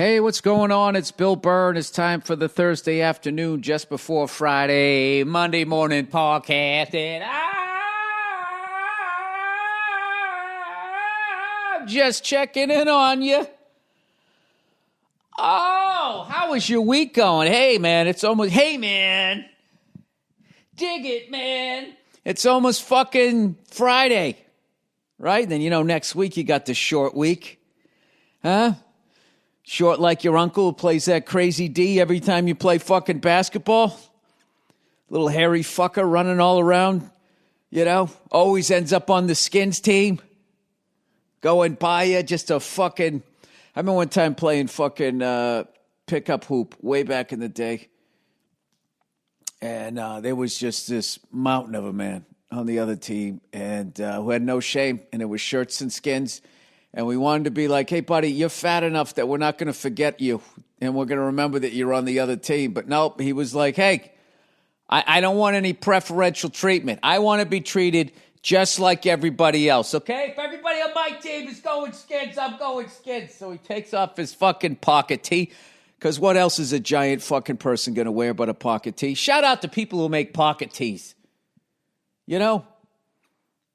Hey, what's going on? It's Bill Burr, and it's time for the Thursday afternoon, just before Friday, Monday morning podcast. And I'm just checking in on you. Oh, how was your week going? Hey, man, hey, man. Dig it, man. It's almost fucking Friday, right? Then, next week you got the short week. Huh? Short like your uncle who plays that crazy D every time you play fucking basketball. Little hairy fucker running all around, always ends up on the Skins team. Going by you, just a fucking... I remember one time playing fucking pickup hoop way back in the day. And there was just this mountain of a man on the other team and who had no shame. And it was shirts and skins. And we wanted to be like, hey, buddy, you're fat enough that we're not going to forget you. And we're going to remember that you're on the other team. But nope, he was like, hey, I don't want any preferential treatment. I want to be treated just like everybody else, okay? If everybody on my team is going Skins, I'm going Skins. So he takes off his fucking pocket tee. Because what else is a giant fucking person going to wear but a pocket tee? Shout out to people who make pocket tees.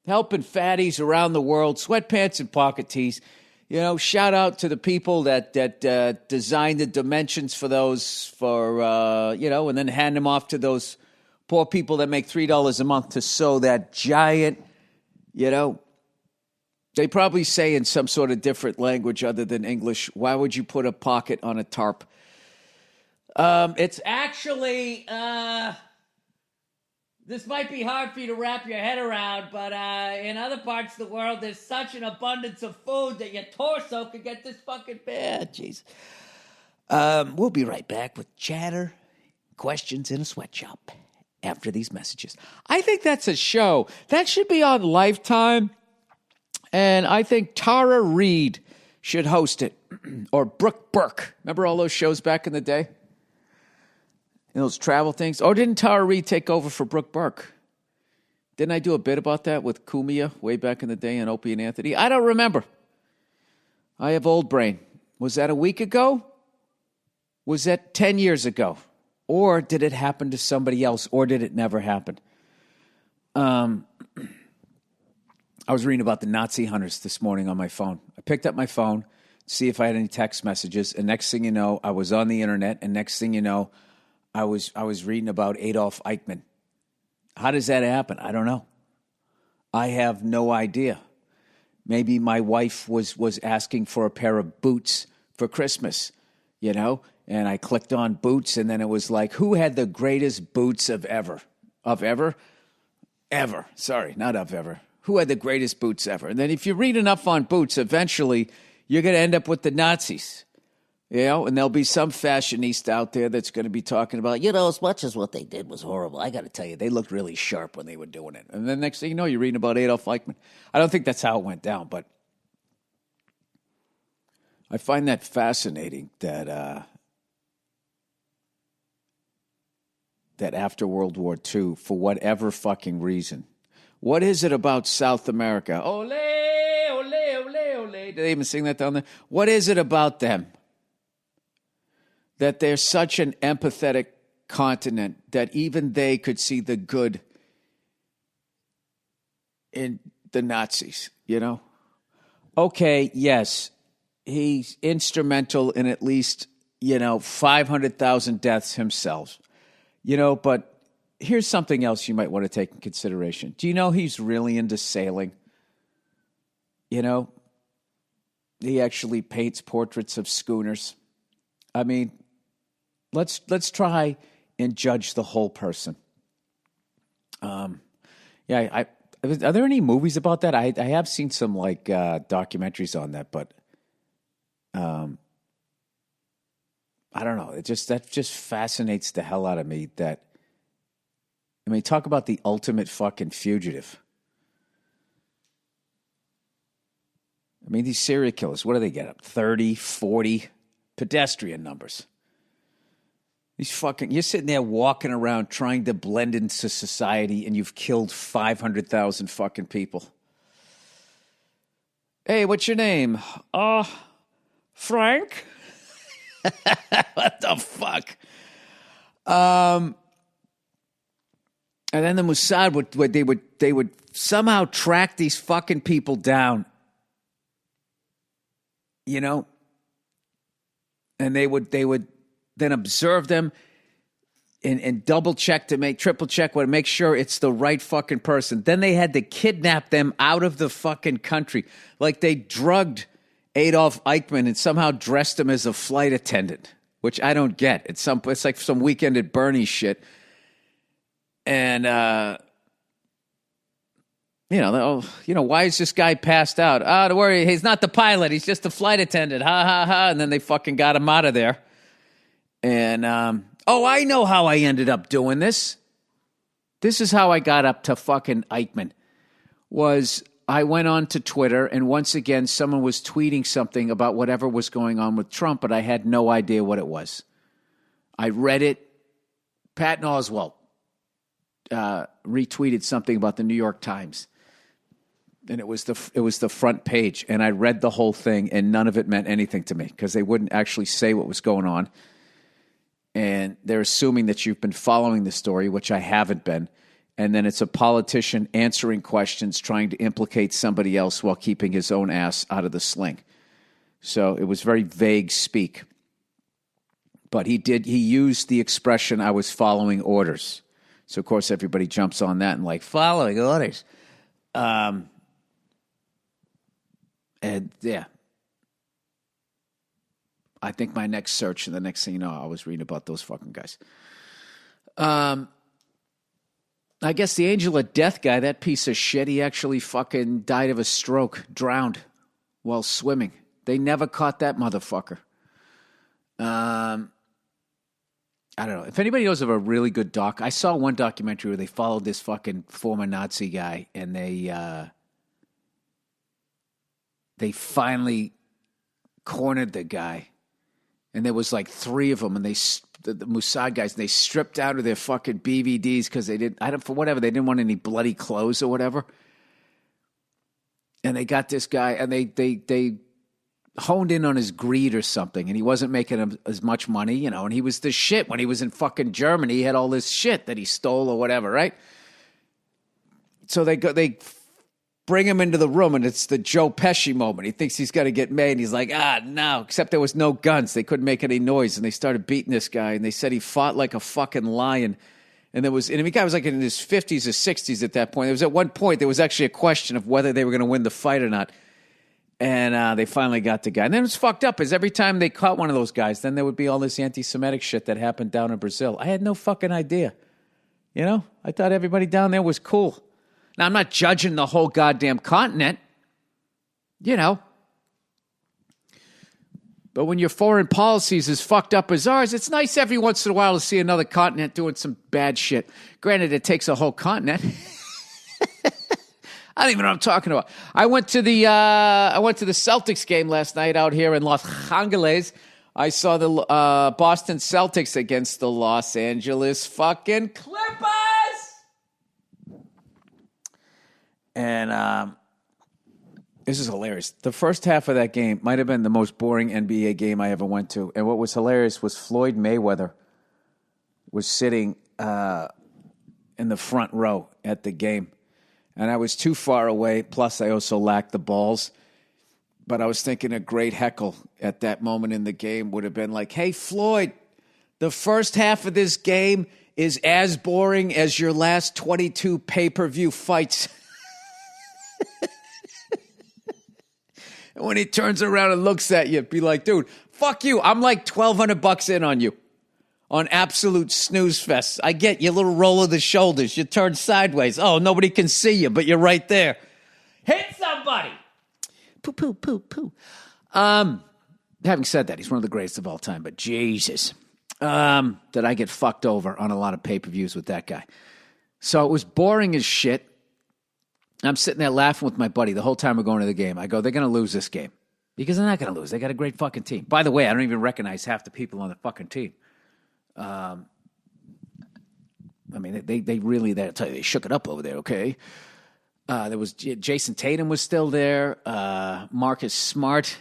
Helping fatties around the world, sweatpants and pocket tees. Shout out to the people that designed the dimensions for those and then hand them off to those poor people that make $3 a month to sew that giant, they probably say in some sort of different language other than English, why would you put a pocket on a tarp? It's actually... This might be hard for you to wrap your head around, but in other parts of the world, there's such an abundance of food that your torso could get this fucking bad. Jeez. We'll be right back with chatter, questions in a sweatshop after these messages. I think that's a show. That should be on Lifetime, and I think Tara Reid should host it, or Brooke Burke. Remember all those shows back in the day? Those travel things. Or didn't Tara Reid take over for Brooke Burke? Didn't I do a bit about that with Kumia way back in the day and Opie and Anthony? I don't remember. I have old brain. Was that a week ago? Was that 10 years ago? Or did it happen to somebody else? Or did it never happen? I was reading about the Nazi hunters this morning on my phone. I picked up my phone to see if I had any text messages. And next thing you know, I was on the internet. And next thing you know, I was reading about Adolf Eichmann. How does that happen? I don't know. I have no idea. Maybe my wife was asking for a pair of boots for Christmas, and I clicked on boots, and then it was like, who had the greatest boots of ever? Of ever? Ever. Sorry, not of ever. Who had the greatest boots ever? And then if you read enough on boots, eventually you're going to end up with the Nazis. And there'll be some fashionista out there that's going to be talking about, as much as what they did was horrible, I got to tell you, they looked really sharp when they were doing it. And then next thing you know, you're reading about Adolf Eichmann. I don't think that's how it went down, but I find that fascinating that after World War II, for whatever fucking reason, what is it about South America? Ole, ole, ole, ole. Did they even sing that down there? What is it about them? That they're such an empathetic continent that even they could see the good in the Nazis, Okay, yes, he's instrumental in at least, 500,000 deaths himself. But here's something else you might want to take in consideration. Do you know he's really into sailing? He actually paints portraits of schooners. I mean, let's try and judge the whole person. Are there any movies about that? I have seen some documentaries on that, but I don't know. That just fascinates the hell out of me. Talk about the ultimate fucking fugitive. These serial killers, what do they get up? 30, 40 pedestrian numbers. You're sitting there walking around trying to blend into society and you've killed 500,000 fucking people. Hey, what's your name? Frank? What the fuck? And then the Mossad would somehow track these fucking people down, you know, and they would then observe them and double check triple check to make sure it's the right fucking person. Then they had to kidnap them out of the fucking country, like they drugged Adolf Eichmann and somehow dressed him as a flight attendant, which I don't get. It's like some Weekend at Bernie's shit. And, why is this guy passed out? Oh, don't worry, he's not the pilot. He's just a flight attendant. Ha, ha, ha. And then they fucking got him out of there. And, I know how I ended up doing this. This is how I got up to fucking Eichmann. I went on to Twitter, and once again, someone was tweeting something about whatever was going on with Trump, but I had no idea what it was. I read it. Patton Oswalt retweeted something about the New York Times, and it was the front page, and I read the whole thing, and none of it meant anything to me because they wouldn't actually say what was going on, and they're assuming that you've been following the story, which I haven't been, and then it's a politician answering questions, trying to implicate somebody else while keeping his own ass out of the sling. So it was very vague speak, but he used the expression, "I was following orders." So, of course, everybody jumps on that and like, following orders. And, yeah. I think my next search, and the next thing you know, I was reading about those fucking guys. I guess the Angel of Death guy, that piece of shit, he actually fucking died of a stroke, drowned while swimming. They never caught that motherfucker. I don't know. If anybody knows of a really good doc, I saw one documentary where they followed this fucking former Nazi guy, and they finally cornered the guy, and there was like 3 of them, and the Mossad guys, and they stripped out of their fucking BVDs because they didn't want any bloody clothes or whatever, and they got this guy, and they honed in on his greed or something, and he wasn't making as much money, and he was the shit when he was in fucking Germany. He had all this shit that he stole or whatever, right? So they bring him into the room, and it's the Joe Pesci moment. He thinks he's got to get made, and he's like, no, except there was no guns. They couldn't make any noise, and they started beating this guy, and they said he fought like a fucking lion. And the guy was like in his 50s or 60s at that point. There was at one point, there was actually a question of whether they were going to win the fight or not. And they finally got the guy. And then it was fucked up, is every time they caught one of those guys, then there would be all this anti-Semitic shit that happened down in Brazil. I had no fucking idea. I thought everybody down there was cool. Now, I'm not judging the whole goddamn continent, But when your foreign policy is as fucked up as ours, it's nice every once in a while to see another continent doing some bad shit. Granted, it takes a whole continent. I don't even know what I'm talking about. I went to the Celtics game last night out here in Los Angeles. I saw the Boston Celtics against the Los Angeles fucking Clippers. And this is hilarious. The first half of that game might have been the most boring NBA game I ever went to. And what was hilarious was Floyd Mayweather was sitting in the front row at the game. And I was too far away, plus I also lacked the balls. But I was thinking a great heckle at that moment in the game would have been like, hey, Floyd, the first half of this game is as boring as your last 22 pay-per-view fights. And when he turns around and looks at you, be like, dude, fuck you. I'm like $1,200 in on you. On absolute snooze fest. I get your little roll of the shoulders. You turn sideways. Oh, nobody can see you, but you're right there. Hit somebody. Poo, poo, poo, poo. Having said that, he's one of the greatest of all time, but Jesus. Did I get fucked over on a lot of pay-per-views with that guy. So it was boring as shit. I'm sitting there laughing with my buddy the whole time we're going to the game. I go, they're going to lose this game. Because they're not going to lose. They got a great fucking team. By the way, I don't even recognize half the people on the fucking team. I mean, they really, they shook it up over there, okay? There was Jason Tatum was still there. Marcus Smart.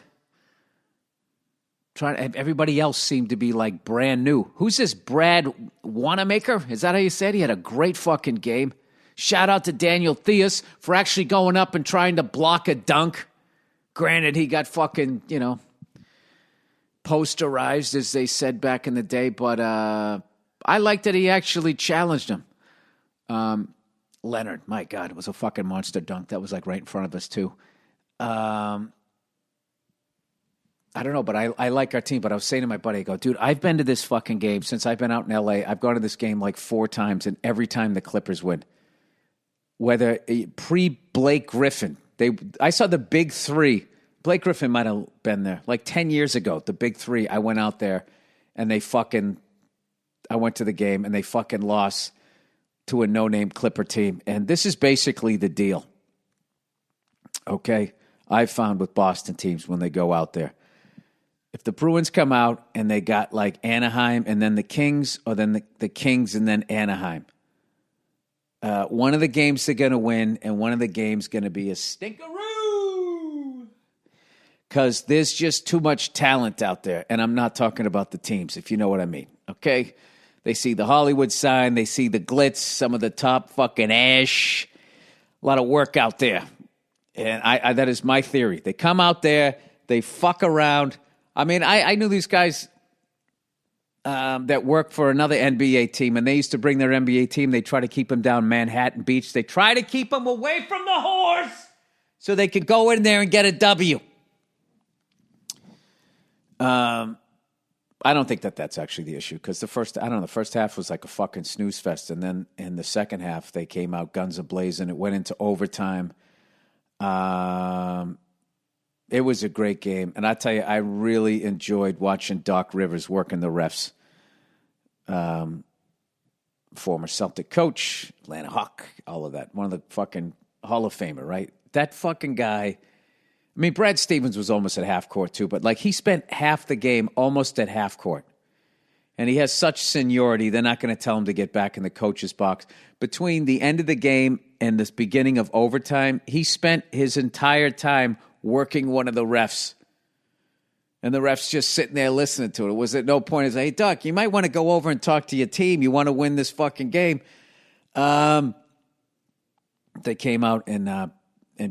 Everybody else seemed to be like brand new. Who's this Brad Wanamaker? Is that how you said? He had a great fucking game. Shout out to Daniel Theus for actually going up and trying to block a dunk. Granted, he got fucking, posterized, as they said back in the day, but I liked that he actually challenged him. Leonard, my God, it was a fucking monster dunk. That was like right in front of us, too. I don't know, but I like our team. But I was saying to my buddy, I go, dude, I've been to this fucking game since I've been out in L.A. I've gone to this game like 4 times, and every time the Clippers win. Whether pre-Blake Griffin, I saw the Big Three. Blake Griffin might have been there like 10 years ago. The Big Three, I went out there, and I went to the game, and they fucking lost to a no-name Clipper team. And this is basically the deal. Okay, I've found with Boston teams when they go out there. If the Bruins come out and they got like Anaheim and then the Kings, or then the Kings and then Anaheim, one of the games they're going to win and one of the games going to be a stinkeroo. Because there's just too much talent out there. And I'm not talking about the teams, if you know what I mean. Okay? They see the Hollywood sign. They see the glitz, some of the top fucking ash. A lot of work out there. And I that is my theory. They come out there. They fuck around. I mean, I knew these guys that work for another NBA team, and they used to bring their NBA team. They try to keep them down Manhattan Beach. They try to keep them away from the whores so they could go in there and get a W. I don't think that's actually the issue, because the first half was like a fucking snooze fest, and then in the second half they came out guns a-blazing. It went into overtime. It was a great game. And I tell you, I really enjoyed watching Doc Rivers working the refs. Former Celtic coach, Atlanta Hawk, all of that. One of the fucking Hall of Famer, right? That fucking guy. I mean, Brad Stevens was almost at half court too, but like he spent half the game almost at half court. And he has such seniority, they're not going to tell him to get back in the coach's box. Between the end of the game and the beginning of overtime, he spent his entire time working one of the refs. And the ref's just sitting there listening to it. It was at no point as, hey, Doc, you might want to go over and talk to your team. You want to win this fucking game. They came out and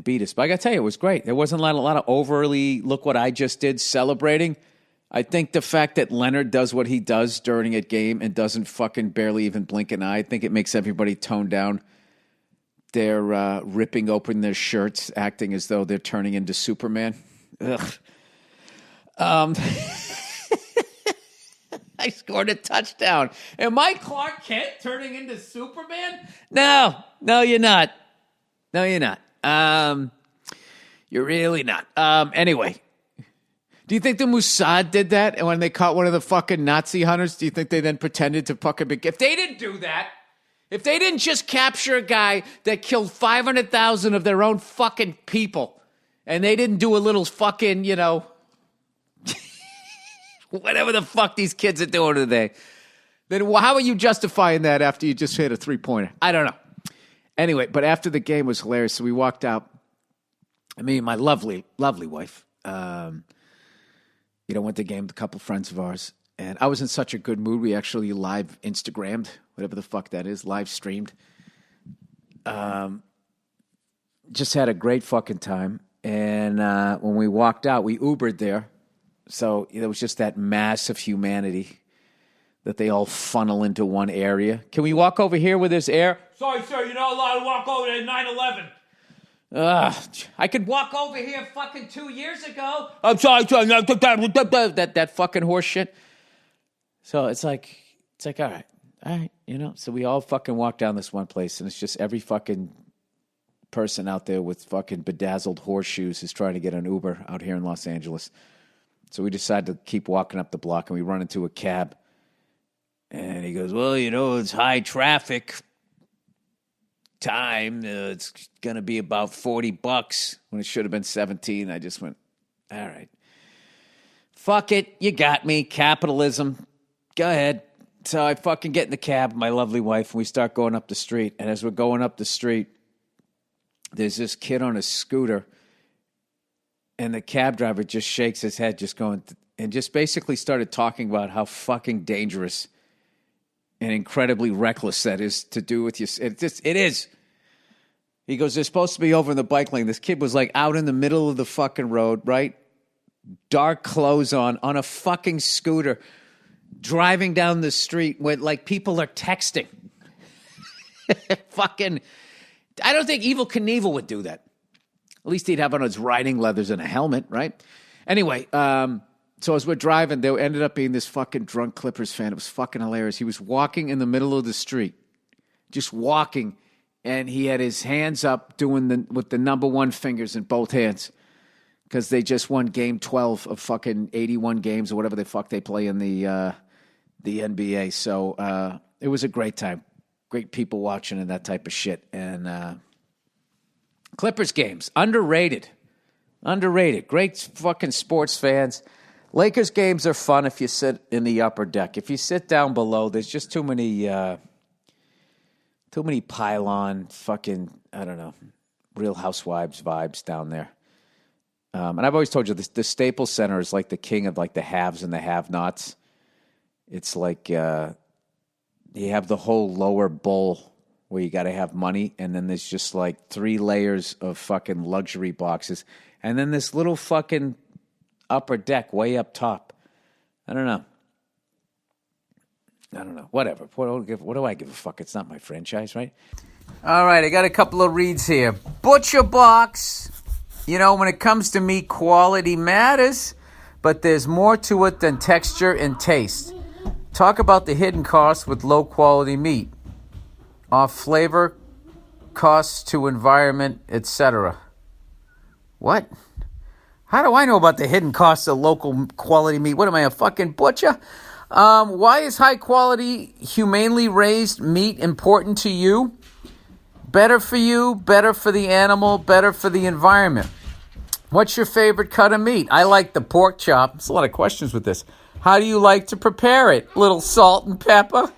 beat us. But I got to tell you, it was great. There wasn't a lot of overly, look what I just did, celebrating. I think the fact that Leonard does what he does during a game and doesn't fucking barely even blink an eye, I think it makes everybody tone down. They're ripping open their shirts, acting as though they're turning into Superman. Ugh. I scored a touchdown. Am I Clark Kent turning into Superman? No, you're not. No, you're not. You're really not. Anyway, do you think the Mossad did that? And when they caught one of the fucking Nazi hunters, do you think they then pretended to fucking be... If they didn't do that, if they didn't just capture a guy that killed 500,000 of their own fucking people, and they didn't do a little fucking, whatever the fuck these kids are doing today, then how are you justifying that after you just hit a three-pointer? I don't know. Anyway, but after the game was hilarious, so we walked out. Me and my lovely, lovely wife, went to the game with a couple friends of ours, and I was in such a good mood. We actually live Instagrammed, whatever the fuck that is, live streamed. Just had a great fucking time. And when we walked out, we Ubered there. So it was just that mass of humanity that they all funnel into one area. Can we walk over here where there's air? Sorry, sir, you're not allowed to walk over to 9/11. I could walk over here fucking 2 years ago. I'm sorry, that fucking horse shit. So it's like, all right, So we all fucking walk down this one place, and it's just every fucking person out there with fucking bedazzled horseshoes is trying to get an Uber out here in Los Angeles. So we decided to keep walking up the block, and we run into a cab. And he goes, well, it's high traffic time. It's going to be about $40 when it should have been 17. I just went, all right. Fuck it. You got me. Capitalism. Go ahead. So I fucking get in the cab with my lovely wife, and we start going up the street. And as we're going up the street, there's this kid on a scooter, and the cab driver just shakes his head, just going, and just basically started talking about how fucking dangerous and incredibly reckless that is to do with you. It is. He goes, they're supposed to be over in the bike lane. This kid was like out in the middle of the fucking road, right? Dark clothes on a fucking scooter, driving down the street when like people are texting. Fucking, I don't think Evel Knievel would do that. At least he'd have on his riding leathers and a helmet, right? Anyway, so as we're driving, there ended up being this fucking drunk Clippers fan. It was fucking hilarious. He was walking in the middle of the street, just walking, and he had his hands up with the number one fingers in both hands because they just won game 12 of fucking 81 games or whatever the fuck they play in the NBA. So it was a great time. Great people watching and that type of shit. And Clippers games, underrated. Great fucking sports fans. Lakers games are fun if you sit in the upper deck. If you sit down below, there's just too many pylon fucking, I don't know, Real Housewives vibes down there. And I've always told you this, the Staples Center is like the king of like the haves and the have-nots. It's like you have the whole lower bowl where you got to have money, and then there's just like 3 layers of fucking luxury boxes, and then this little fucking upper deck way up top. I don't know. Whatever. What do I give a fuck? It's not my franchise, right? All right, I got a couple of reads here. Butcher Box. You know, when it comes to meat, quality matters, but there's more to it than texture and taste. Talk about the hidden costs with low-quality meat. Off flavor, costs to environment, etc. What? How do I know about the hidden costs of local quality meat? What am I, a fucking butcher? Why is high-quality, humanely raised meat important to you? Better for you, better for the animal, better for the environment. What's your favorite cut of meat? I like the pork chop. There's a lot of questions with this. How do you like to prepare it? Little salt and pepper?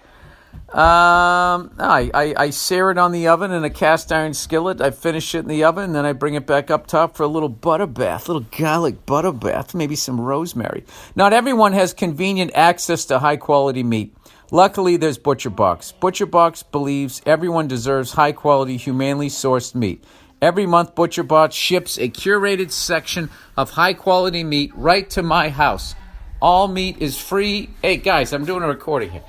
I sear it on the oven in a cast iron skillet. I finish it in the oven, and then I bring it back up top for a little butter bath, little garlic butter bath, maybe some rosemary. Not everyone has convenient access to high-quality meat. Luckily, there's Butcher Box. Butcher Box believes everyone deserves high-quality, humanely sourced meat. Every month, Butcher Box ships a curated section of high-quality meat right to my house. All meat is free. Hey, guys, I'm doing a recording here.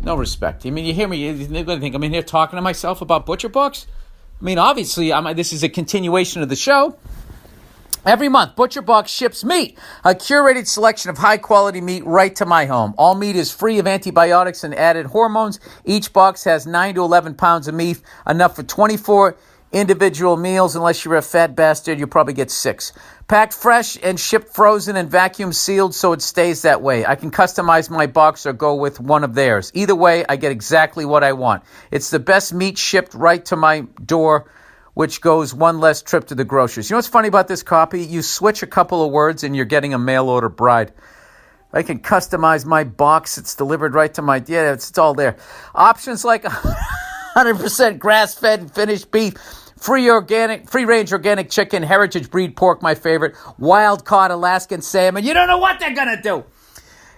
No respect. I mean, you hear me, you're going to think I'm in here talking to myself about Butcher Box? I mean, obviously, this is a continuation of the show. Every month, Butcher Box ships meat, a curated selection of high-quality meat right to my home. All meat is free of antibiotics and added hormones. Each box has 9 to 11 pounds of meat, enough for 24 individual meals. Unless you're a fat bastard, you'll probably get 6. Packed fresh and shipped frozen and vacuum sealed so it stays that way. I can customize my box or go with one of theirs. Either way, I get exactly what I want. It's the best meat shipped right to my door, which goes one less trip to the groceries. You know what's funny about this copy? You switch a couple of words and you're getting a mail-order bride. I can customize my box. It's delivered right to my... Yeah, it's all there. Options like 100% grass-fed and finished beef, free-range organic chicken, heritage breed pork, my favorite, wild-caught Alaskan salmon. You don't know what they're going to do.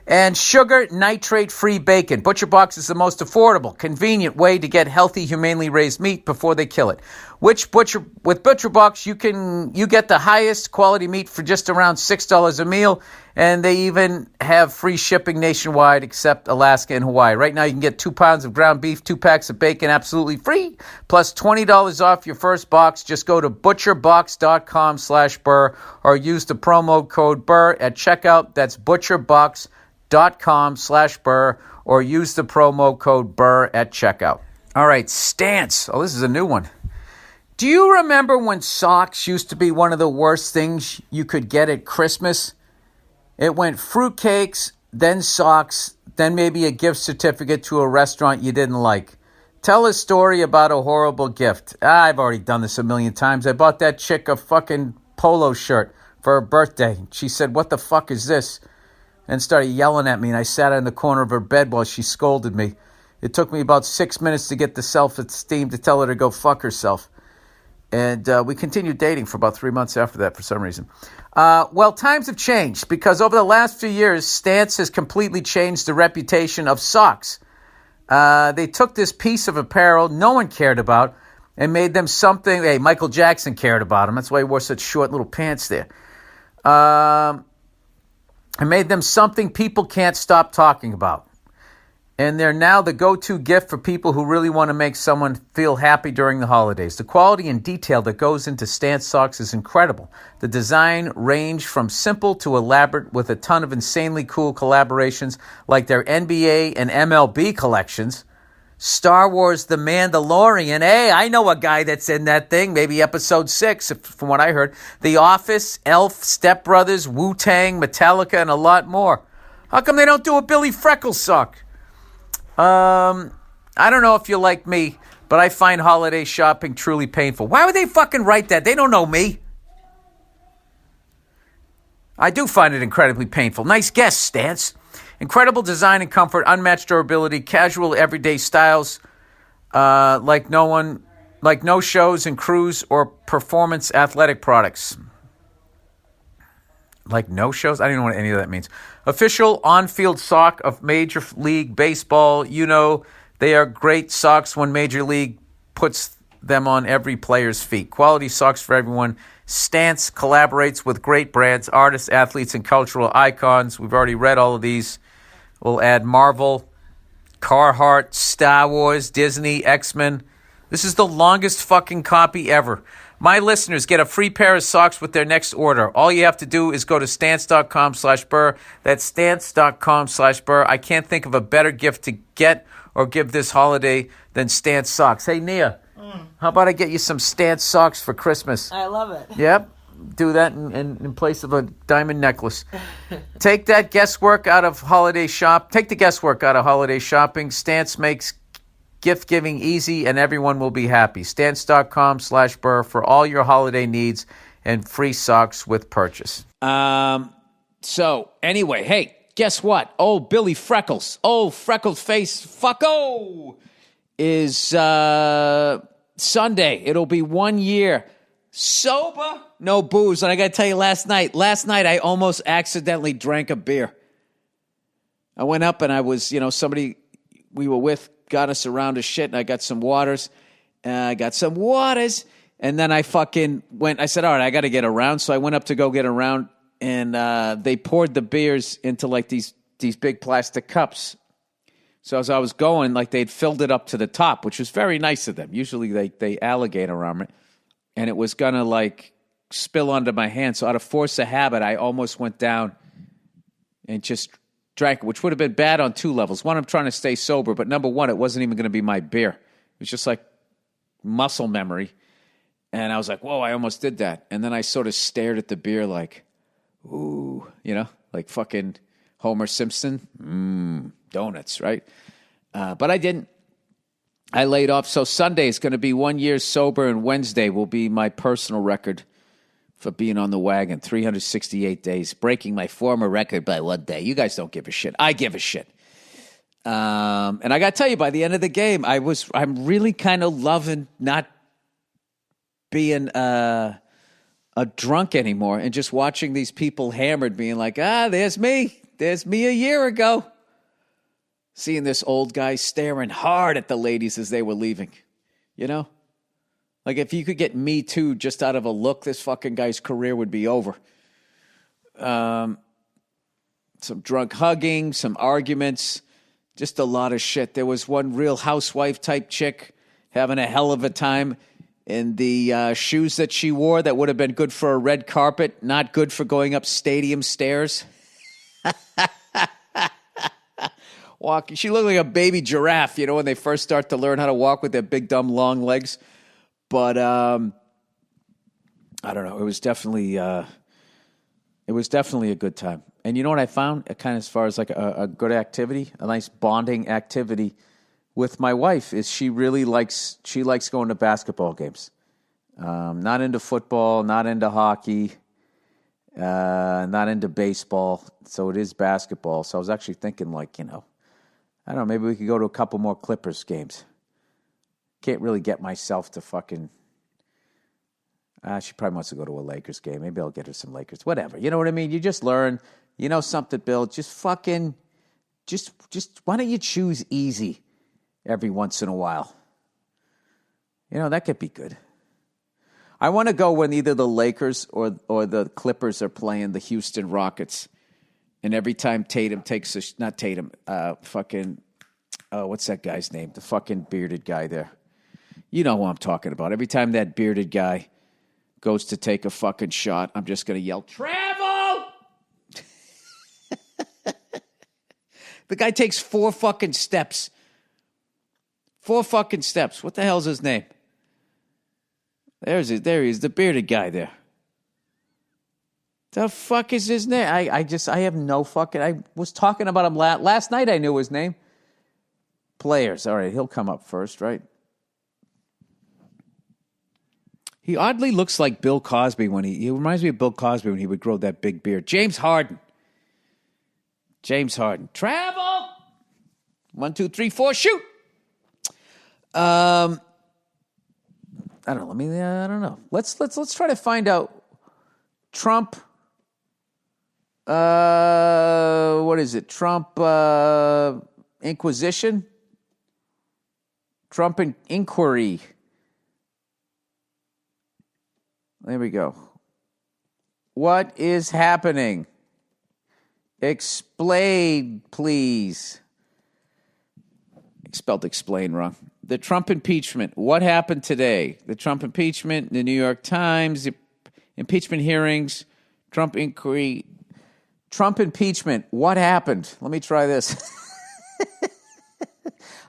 And sugar, nitrate-free bacon. Butcher Box is the most affordable, convenient way to get healthy, humanely raised meat before they kill it. With Butcher Box, you get the highest quality meat for just around $6 a meal, and they even have free shipping nationwide except Alaska and Hawaii. Right now, you can get 2 pounds of ground beef, 2 packs of bacon absolutely free, plus $20 off your first box. Just go to butcherbox.com/Burr or use the promo code Burr at checkout. That's butcherbox.com/Burr or use the promo code Burr at checkout. All right, Stance. Oh, this is a new one. Do you remember when socks used to be one of the worst things you could get at Christmas? It went fruitcakes, then socks, then maybe a gift certificate to a restaurant you didn't like. Tell a story about a horrible gift. I've already done this a million times. I bought that chick a fucking polo shirt for her birthday. She said, "What the fuck is this?" And started yelling at me, and I sat in the corner of her bed while she scolded me. It took me about 6 minutes to get the self-esteem to tell her to go fuck herself. And we continued dating for about 3 months after that for some reason. Well, times have changed because over the last few years, Stance has completely changed the reputation of socks. They took this piece of apparel no one cared about and made them something. Hey, Michael Jackson cared about them. That's why he wore such short little pants there. And made them something people can't stop talking about. And they're now the go-to gift for people who really want to make someone feel happy during the holidays. The quality and detail that goes into Stance socks is incredible. The design range from simple to elaborate with a ton of insanely cool collaborations like their NBA and MLB collections. Star Wars The Mandalorian. Hey, I know a guy that's in that thing. Maybe episode 6, from what I heard. The Office, Elf, Step Brothers, Wu-Tang, Metallica, and a lot more. How come they don't do a Billy Freckles sock? I don't know if you're like me, but I find holiday shopping truly painful. Why would they fucking write that? They don't know me. I do find it incredibly painful. Nice guess, Stance. Incredible design and comfort, unmatched durability, casual everyday styles, like no shows and crews or performance athletic products. Like no shows? I don't know what any of that means. Official on-field sock of Major League Baseball. You know they are great socks when Major League puts them on every player's feet. Quality socks for everyone. Stance collaborates with great brands, artists, athletes, and cultural icons. We've already read all of these. We'll add Marvel, Carhartt, Star Wars, Disney, X-Men. This is the longest fucking copy ever. My listeners get a free pair of socks with their next order. All you have to do is go to stance.com/Burr. That's stance.com/Burr. I can't think of a better gift to get or give this holiday than Stance socks. Hey, Nia, how about I get you some Stance socks for Christmas? I love it. Yep. Do that in place of a diamond necklace. Take the guesswork out of holiday shopping. Stance makes gift giving easy and everyone will be happy. Stance.com/Burr for all your holiday needs and free socks with purchase. So anyway, hey, guess what? Old Billy Freckles, old freckled face fucko, is Sunday. It'll be 1 year sober, no booze. And I got to tell you, last night I almost accidentally drank a beer. I went up and I was, somebody we were with got us around to shit, and I got some waters. And then I fucking went, I said, all right, I got to get around. So I went up to go get around, and they poured the beers into like these big plastic cups. So as I was going, like they'd filled it up to the top, which was very nice of them. Usually they alligator arm it. And it was going to like spill onto my hand. So out of force of habit, I almost went down and just drank it, which would have been bad on 2 levels. One, I'm trying to stay sober, but number 1, it wasn't even going to be my beer. It was just like muscle memory. And I was like, whoa, I almost did that. And then I sort of stared at the beer like, ooh, like fucking Homer Simpson. Donuts, right? But I didn't. I laid off. So Sunday is going to be 1 year sober, and Wednesday will be my personal record for being on the wagon. 368 days, breaking my former record by 1 day. You guys don't give a shit. I give a shit. And I got to tell you, by the end of the game, I'm really kind of loving not being a drunk anymore and just watching these people hammered, being like, there's me a year ago. Seeing this old guy staring hard at the ladies as they were leaving, Like if you could get Me Too just out of a look, this fucking guy's career would be over. Some drunk hugging, some arguments, just a lot of shit. There was one real housewife type chick having a hell of a time in the shoes that she wore that would have been good for a red carpet, not good for going up stadium stairs. Walking, she looked like a baby giraffe, when they first start to learn how to walk with their big, dumb, long legs. But I don't know. It was definitely a good time. And you know what I found? Kind of as far as like a good activity, a nice bonding activity with my wife is she likes going to basketball games. Not into football, not into hockey, not into baseball. So it is basketball. So I was actually thinking I don't know, maybe we could go to a couple more Clippers games. Can't really get myself to fucking She probably wants to go to a Lakers game. Maybe I'll get her some Lakers. Whatever. You know what I mean? You just learn. You know something, Bill? Just fucking, just. Why don't you choose easy every once in a while? You know, that could be good. I want to go when either the Lakers or the Clippers are playing the Houston Rockets. And every time Tatum takes not Tatum, what's that guy's name? The fucking bearded guy there. You know who I'm talking about. Every time that bearded guy goes to take a fucking shot, I'm just going to yell, travel! The guy takes 4 fucking steps. 4 fucking steps. What the hell's his name? There he is, the bearded guy there. The fuck is his name? I have no fucking... I was talking about him last night. I knew his name. Players. All right, he'll come up first, right? He oddly looks like Bill Cosby when he reminds me of Bill Cosby when he would grow that big beard. James Harden. Travel. 1, 2, 3, 4, shoot. I don't know. I don't know. Let's try to find out. Trump. What is it? Trump Inquisition. Trump inquiry. There we go. What is happening? Explain, please. I spelled explain wrong. The Trump impeachment. What happened today? The Trump impeachment, the New York Times, impeachment hearings, Trump inquiry. Trump impeachment. What happened? Let me try this.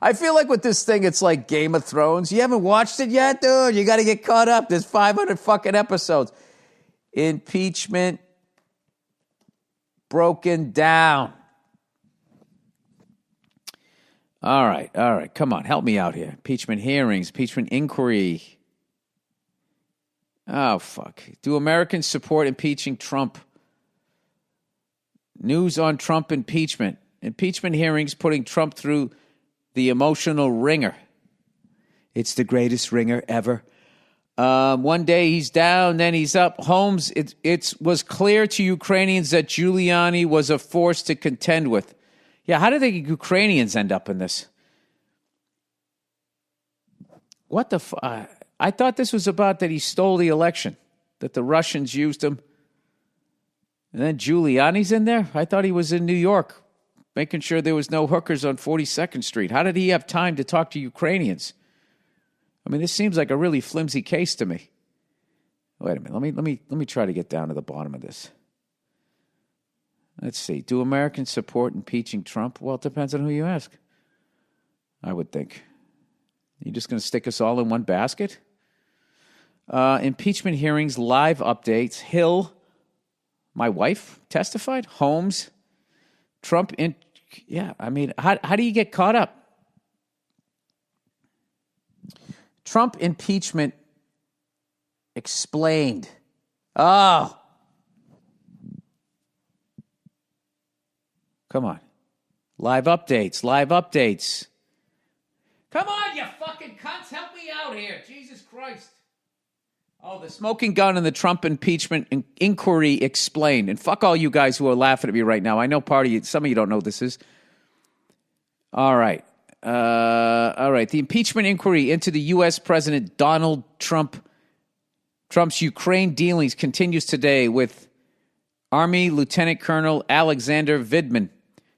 I feel like with this thing, it's like Game of Thrones. You haven't watched it yet, dude? You got to get caught up. There's 500 fucking episodes. Impeachment broken down. All right. Come on, help me out here. Impeachment hearings, impeachment inquiry. Oh, fuck. Do Americans support impeaching Trump? News on Trump impeachment. Impeachment hearings putting Trump through the emotional ringer. It's the greatest ringer ever. One day he's down, then he's up. Holmes, it was clear to Ukrainians that Giuliani was a force to contend with. Yeah, how did the Ukrainians end up in this? What the I thought this was about that he stole the election, that the Russians used him. And then Giuliani's in there? I thought he was in New York, making sure there was no hookers on 42nd Street. How did he have time to talk to Ukrainians? I mean, this seems like a really flimsy case to me. Wait a minute. Let me try to get down to the bottom of this. Let's see. Do Americans support impeaching Trump? Well, it depends on who you ask. I would think. You just going to stick us all in one basket? Impeachment hearings, live updates. Hill, my wife, testified. Holmes, Trump. How do you get caught up? Trump impeachment explained. Oh. Come on. Live updates. Come on, you fucking cunts. Help me out here. Jesus Christ. Oh, the smoking gun and the Trump impeachment inquiry explained. And fuck all you guys who are laughing at me right now. I know some of you don't know what this is. All right. The impeachment inquiry into the U.S. President Donald Trump's Ukraine dealings continues today with Army Lieutenant Colonel Alexander Vidman,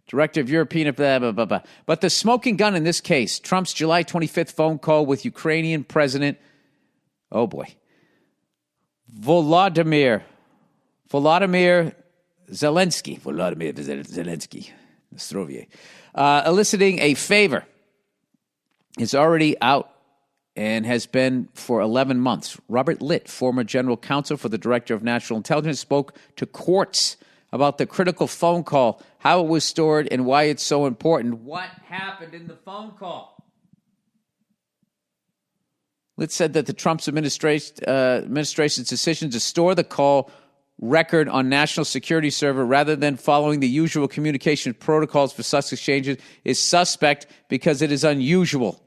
Director of European... Blah, blah, blah, blah. But the smoking gun in this case, Trump's July 25th phone call with Ukrainian President... Oh, boy. Volodymyr Zelensky. Eliciting a favor. Is already out and has been for 11 months. Robert Litt, former general counsel for the Director of National Intelligence, spoke to courts about the critical phone call, how it was stored, and why it's so important. What happened in the phone call? Litt said that the Trump's administration's decision to store the call record on national security server rather than following the usual communication protocols for such exchanges is suspect because it is unusual.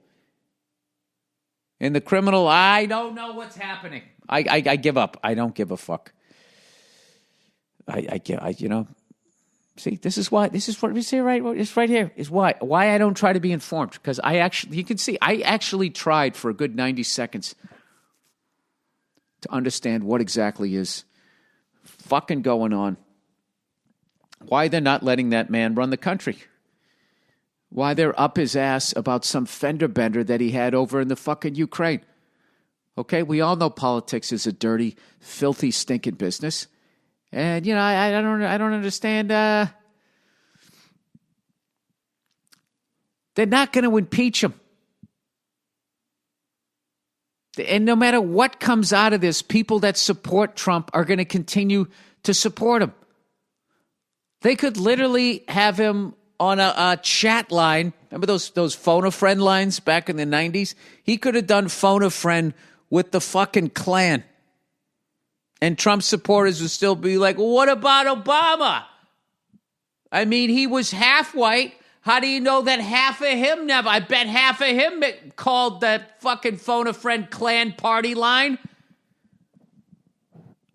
In the criminal, I don't know what's happening. I give up. I don't give a fuck. See, this is what we say right. It's right here. Is why I don't try to be informed, because you can see I actually tried for a good 90 seconds to understand what exactly is fucking going on. Why they're not letting that man run the country. Why they're up his ass about some fender bender that he had over in the fucking Ukraine. Okay, we all know politics is a dirty, filthy, stinking business. And, I don't understand. They're not going to impeach him. And no matter what comes out of this, people that support Trump are going to continue to support him. They could literally have him on a chat line. Remember those phone-a-friend lines back in the 90s? He could have done phone-a-friend with the fucking Klan. And Trump supporters would still be like, well, what about Obama? I mean, he was half white. How do you know that half of him never? I bet half of him called that fucking phone-a-friend Klan party line.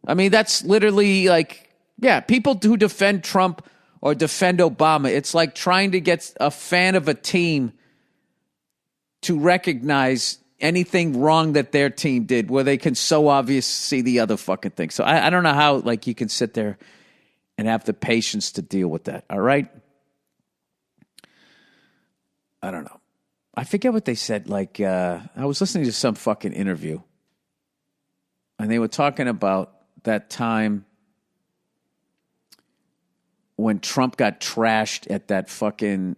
I mean, that's literally like, yeah, people who defend Trump or defend Obama, it's like trying to get a fan of a team to recognize anything wrong that their team did, where they can so obvious see the other fucking thing. So I don't know how you can sit there and have the patience to deal with that. All right. I don't know. I forget what they said. I was listening to some fucking interview and they were talking about that time when Trump got trashed at that fucking,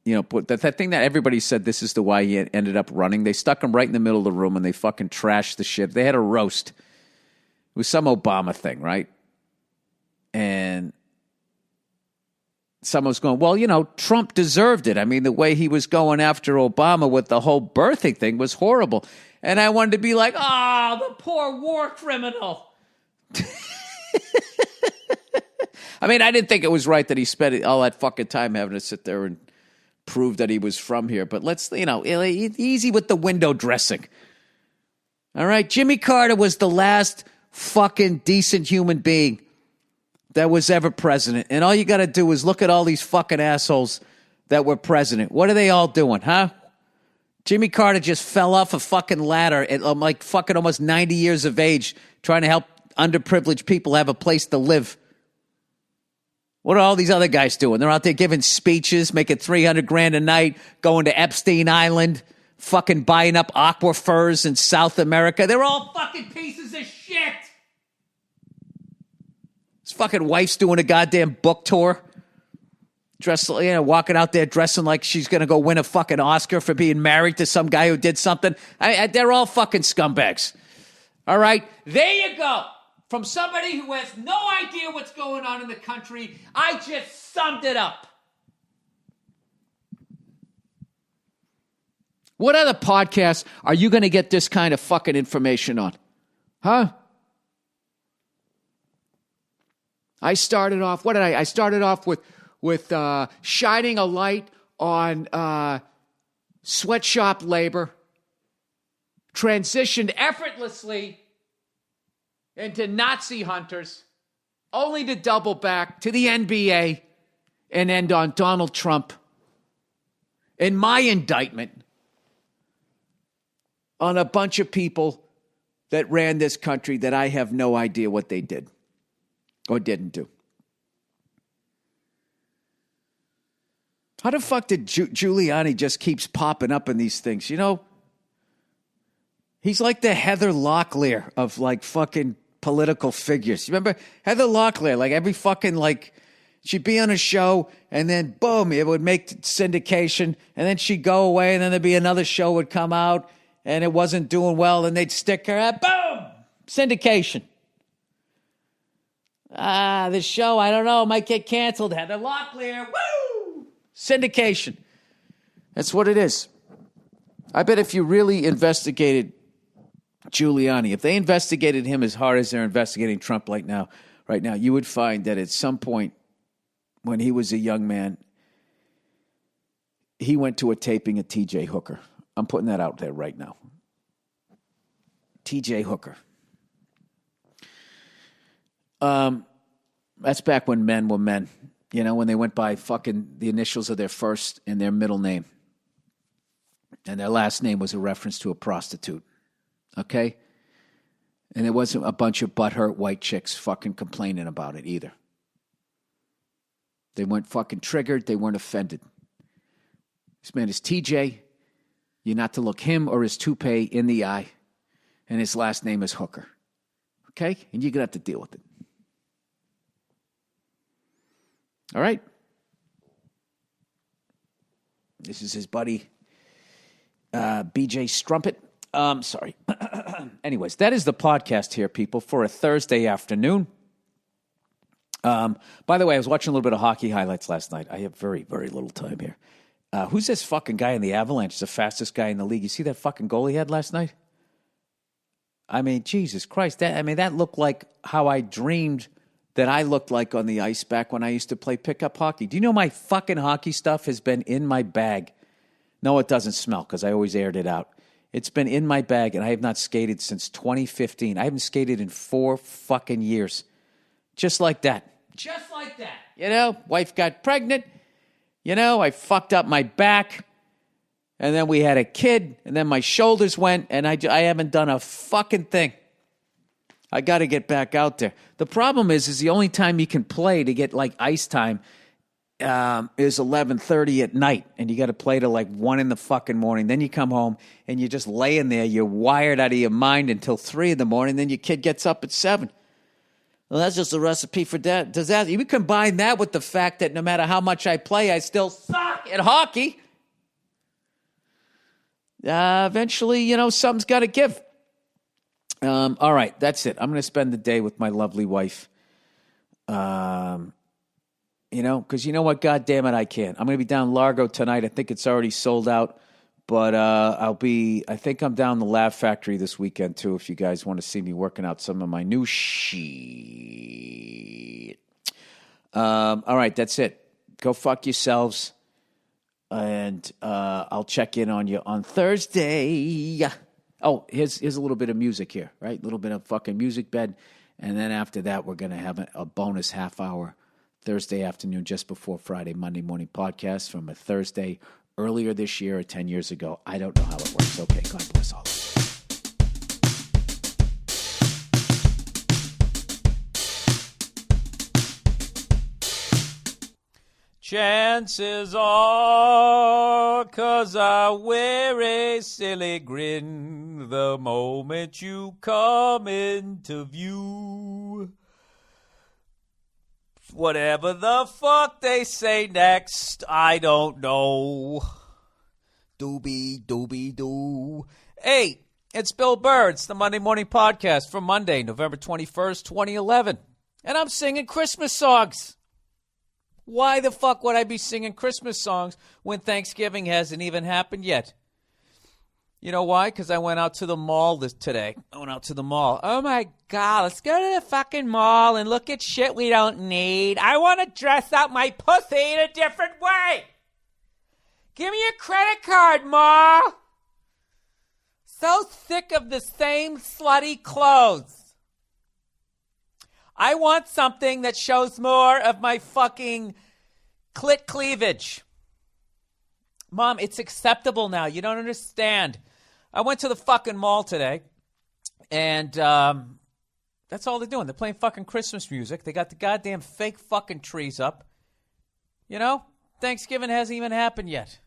that thing that everybody said this is the why he ended up running. They stuck him right in the middle of the room and they fucking trashed the shit. They had a roast. It was some Obama thing, right? And someone was going, well, Trump deserved it. I mean, the way he was going after Obama with the whole birthing thing was horrible. And I wanted to be like, the poor war criminal. I mean, I didn't think it was right that he spent all that fucking time having to sit there and prove that he was from here. But let's, easy with the window dressing. All right? Jimmy Carter was the last fucking decent human being that was ever president. And all you got to do is look at all these fucking assholes that were president. What are they all doing, huh? Jimmy Carter just fell off a fucking ladder at fucking almost 90 years of age trying to help underprivileged people have a place to live. What are all these other guys doing? They're out there giving speeches, making $300,000 a night, going to Epstein Island, fucking buying up aquifers in South America. They're all fucking pieces of shit. His fucking wife's doing a goddamn book tour. Walking out there dressing like she's going to go win a fucking Oscar for being married to some guy who did something. They're all fucking scumbags. All right? There you go. From somebody who has no idea what's going on in the country, I just summed it up. What other podcasts are you going to get this kind of fucking information on? Huh? I started off, I started off with shining a light on sweatshop labor, transitioned effortlessly into Nazi hunters, only to double back to the NBA and end on Donald Trump and my indictment on a bunch of people that ran this country that I have no idea what they did or didn't do. How the fuck did Giuliani just keeps popping up in these things? He's like the Heather Locklear of fucking political figures. You remember Heather Locklear? Every fucking she'd be on a show and then boom, it would make syndication and then she'd go away and then there'd be another show would come out and it wasn't doing well and they'd stick her at boom, syndication. This show, I don't know, might get canceled. Heather Locklear, woo, syndication. That's what it is. I bet if you really investigated Giuliani, if they investigated him as hard as they're investigating Trump right now, you would find that at some point when he was a young man, he went to a taping of T.J. Hooker. I'm putting that out there right now. T.J. Hooker. That's back when men were men. You know, when they went by fucking the initials of their first and their middle name. And their last name was a reference to a prostitute. Okay? And it wasn't a bunch of butthurt white chicks fucking complaining about it either. They weren't fucking triggered. They weren't offended. This man is TJ. You're not to look him or his toupee in the eye. And his last name is Hooker. Okay? And you're going to have to deal with it. All right? This is his buddy, BJ Strumpet. Sorry. Anyways, that is the podcast here, people, for a Thursday afternoon. By the way, I was watching a little bit of hockey highlights last night. I have very, very little time here. Who's this fucking guy in the Avalanche? He's the fastest guy in the league. You see that fucking goal he had last night? I mean, Jesus Christ. That looked like how I dreamed that I looked like on the ice back when I used to play pickup hockey. Do you know my fucking hockey stuff has been in my bag? No, it doesn't smell because I always aired it out. It's been in my bag, and I have not skated since 2015. I haven't skated in 4 fucking years. Just like that. Just like that. You know, wife got pregnant. You know, I fucked up my back. And then we had a kid. And then my shoulders went. And I haven't done a fucking thing. I got to get back out there. The problem is the only time you can play to get like ice time is 11:30 at night, and you got to play till like 1 in the fucking morning. Then you come home and you're just laying there. You're wired out of your mind until 3 in the morning. Then your kid gets up at 7. Well, that's just a recipe for disaster. You combine that with the fact that no matter how much I play, I still suck at hockey. Eventually, you know, something's got to give. All right, that's it. I'm going to spend the day with my lovely wife. You know, because you know what? God damn it, I can't. I'm going to be down Largo tonight. I think it's already sold out. But I think I'm down the Laugh Factory this weekend, too, if you guys want to see me working out some of my new shit. All right, that's it. Go fuck yourselves. And I'll check in on you on Thursday. Oh, here's a little bit of music here, right? A little bit of fucking music bed. And then after that, we're going to have a bonus half hour Thursday afternoon just before Friday, Monday morning podcast from a Thursday earlier this year or 10 years ago. I don't know how it works. Okay, God bless all of you. Chances are, 'cause I wear a silly grin the moment you come into view. Whatever the fuck they say next, I don't know. Doobie-doo. Hey, it's Bill Burr. It's the Monday Morning Podcast for Monday, November 21st, 2011. And I'm singing Christmas songs. Why the fuck would I be singing Christmas songs when Thanksgiving hasn't even happened yet? You know why? Because I went out to the mall today. I went out to the mall. Oh, my God. Let's go to the fucking mall and look at shit we don't need. I want to dress up my pussy in a different way. Give me a credit card, Ma. So sick of the same slutty clothes. I want something that shows more of my fucking clit cleavage. Mom, it's acceptable now. You don't understand. I went to the fucking mall today, and that's all they're doing. They're playing fucking Christmas music. They got the goddamn fake fucking trees up. You know, Thanksgiving hasn't even happened yet.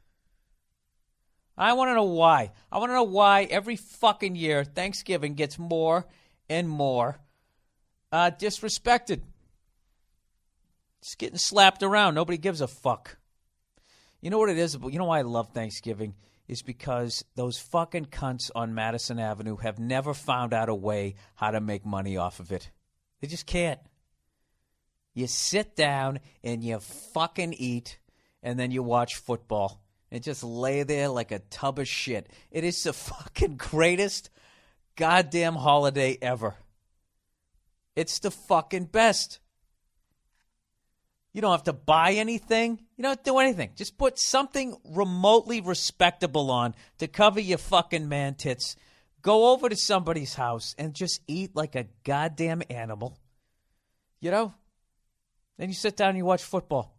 I want to know why. I want to know why every fucking year Thanksgiving gets more and more disrespected. Just getting slapped around. Nobody gives a fuck. You know what it is? You know why I love Thanksgiving? Is because those fucking cunts on Madison Avenue have never found out a way how to make money off of it. They just can't. You sit down and you fucking eat, and then you watch football. And just lay there like a tub of shit. It is the fucking greatest goddamn holiday ever. It's the fucking best. You don't have to buy anything. You don't do anything. Just put something remotely respectable on to cover your fucking man tits. Go over to somebody's house and just eat like a goddamn animal. You know? Then you sit down and you watch football.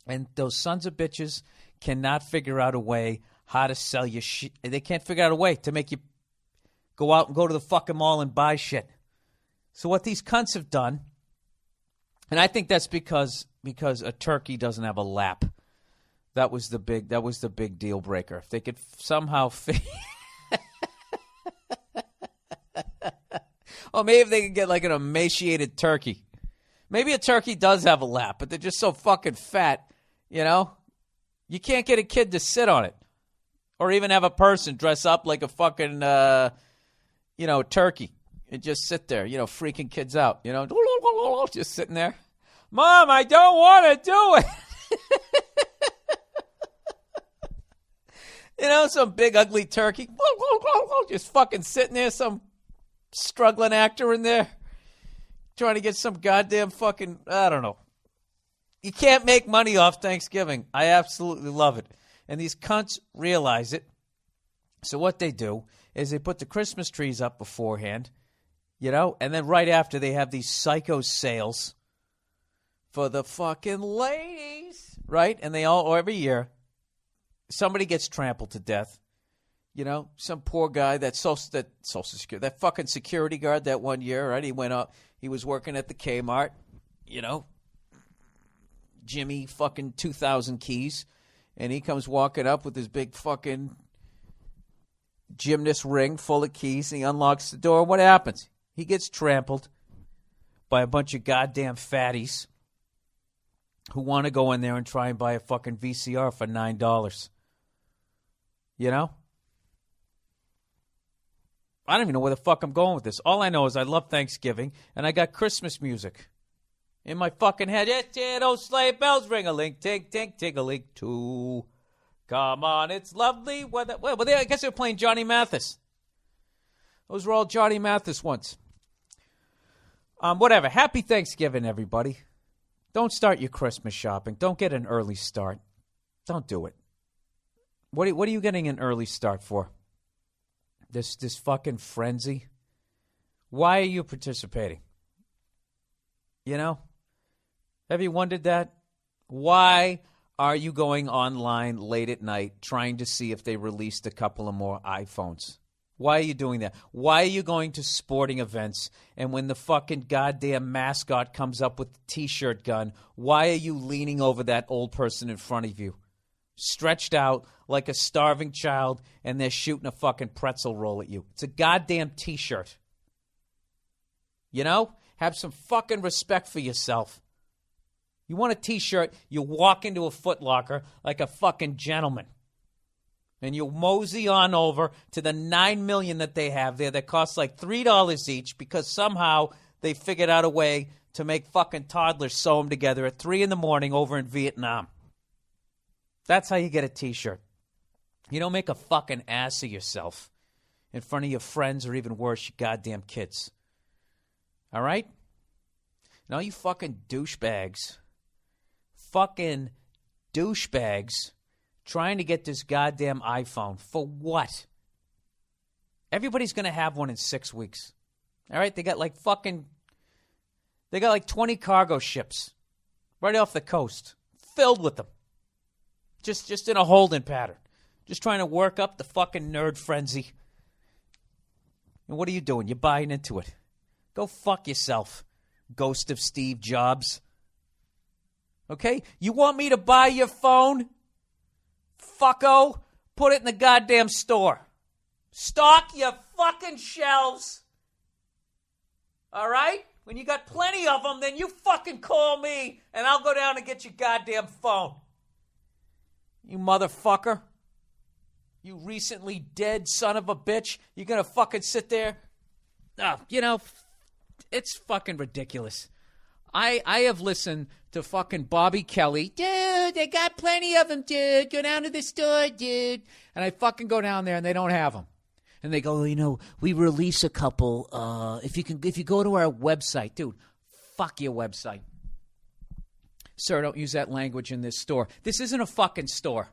And those sons of bitches cannot figure out a way how to sell you shit. They can't figure out a way to make you go out and go to the fucking mall and buy shit. So what these cunts have done, and I think that's because a turkey doesn't have a lap. That was the big deal breaker. If they could somehow or maybe if they could get like an emaciated turkey. Maybe a turkey does have a lap, but they're just so fucking fat, you know? You can't get a kid to sit on it. Or even have a person dress up like a fucking, turkey. And just sit there, freaking kids out, just sitting there. Mom, I don't want to do it. Some big ugly turkey. Just fucking sitting there, some struggling actor in there. Trying to get some goddamn fucking, I don't know. You can't make money off Thanksgiving. I absolutely love it. And these cunts realize it. So what they do is they put the Christmas trees up beforehand, and then right after they have these psycho sales for the fucking ladies, right? And or every year, somebody gets trampled to death. Some poor guy that Social Security, that fucking security guard that one year, right? He went up, he was working at the Kmart, Jimmy fucking 2,000 keys, and he comes walking up with his big fucking gymnast ring full of keys, and he unlocks the door. What happens? He gets trampled by a bunch of goddamn fatties who want to go in there and try and buy a fucking VCR for $9. I don't even know where the fuck I'm going with this. All I know is I love Thanksgiving, and I got Christmas music in my fucking head. Those sleigh bells ring-a-ling, tink, tink, ting-a-ling, too. Come on, it's lovely weather. Well, I guess they were playing Johnny Mathis. Those were all Johnny Mathis ones. Whatever. Happy Thanksgiving, everybody. Don't start your Christmas shopping. Don't get an early start. Don't do it. What are you getting an early start for? This fucking frenzy? Why are you participating? Have you wondered that? Why are you going online late at night trying to see if they released a couple of more iPhones? Why are you doing that? Why are you going to sporting events, and when the fucking goddamn mascot comes up with the T-shirt gun, why are you leaning over that old person in front of you, stretched out like a starving child, and they're shooting a fucking pretzel roll at you? It's a goddamn T-shirt. Have some fucking respect for yourself. You want a T-shirt, you walk into a Foot Locker like a fucking gentleman. And you mosey on over to the 9 million that they have there that costs like $3 each because somehow they figured out a way to make fucking toddlers sew them together at 3 a.m. over in Vietnam. That's how you get a T-shirt. You don't make a fucking ass of yourself in front of your friends or even worse, your goddamn kids. All right? Now you fucking douchebags trying to get this goddamn iPhone. For what? Everybody's going to have one in 6 weeks. All right? They got like 20 cargo ships right off the coast filled with them. Just in a holding pattern. Just trying to work up the fucking nerd frenzy. And what are you doing? You're buying into it. Go fuck yourself, ghost of Steve Jobs. Okay? You want me to buy your phone? Fucko, put it in the goddamn store. Stock your fucking shelves. All right? When you got plenty of them, then you fucking call me, and I'll go down and get your goddamn phone. You motherfucker. You recently dead son of a bitch. You're going to fucking sit there? It's fucking ridiculous. I have listened to fucking Bobby Kelly. Dude, they got plenty of them, dude. Go down to the store, dude. And I fucking go down there and they don't have them. And they go, we release a couple. If you go to our website, dude, fuck your website. Sir, don't use that language in this store. This isn't a fucking store.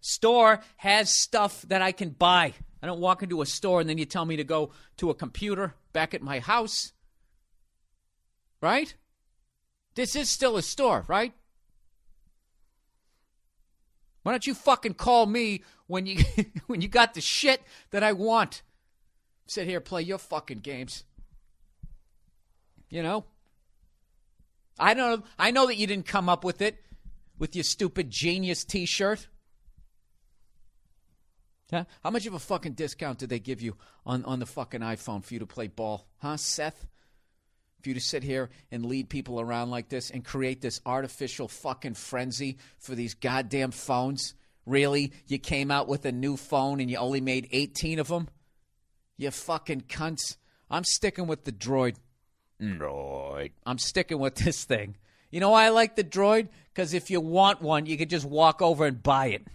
Store has stuff that I can buy. I don't walk into a store and then you tell me to go to a computer back at my house. Right? This is still a store, right? Why don't you fucking call me when you when you got the shit that I want? Sit here, play your fucking games. You know? I know that you didn't come up with it with your stupid genius t-shirt. Huh? How much of a fucking discount did they give you on the fucking iPhone for you to play ball? Huh, Seth? For you to sit here and lead people around like this and create this artificial fucking frenzy for these goddamn phones? Really? You came out with a new phone and you only made 18 of them? You fucking cunts. I'm sticking with the Droid. I'm sticking with this thing. You know why I like the Droid? Because if you want one, you can just walk over and buy it.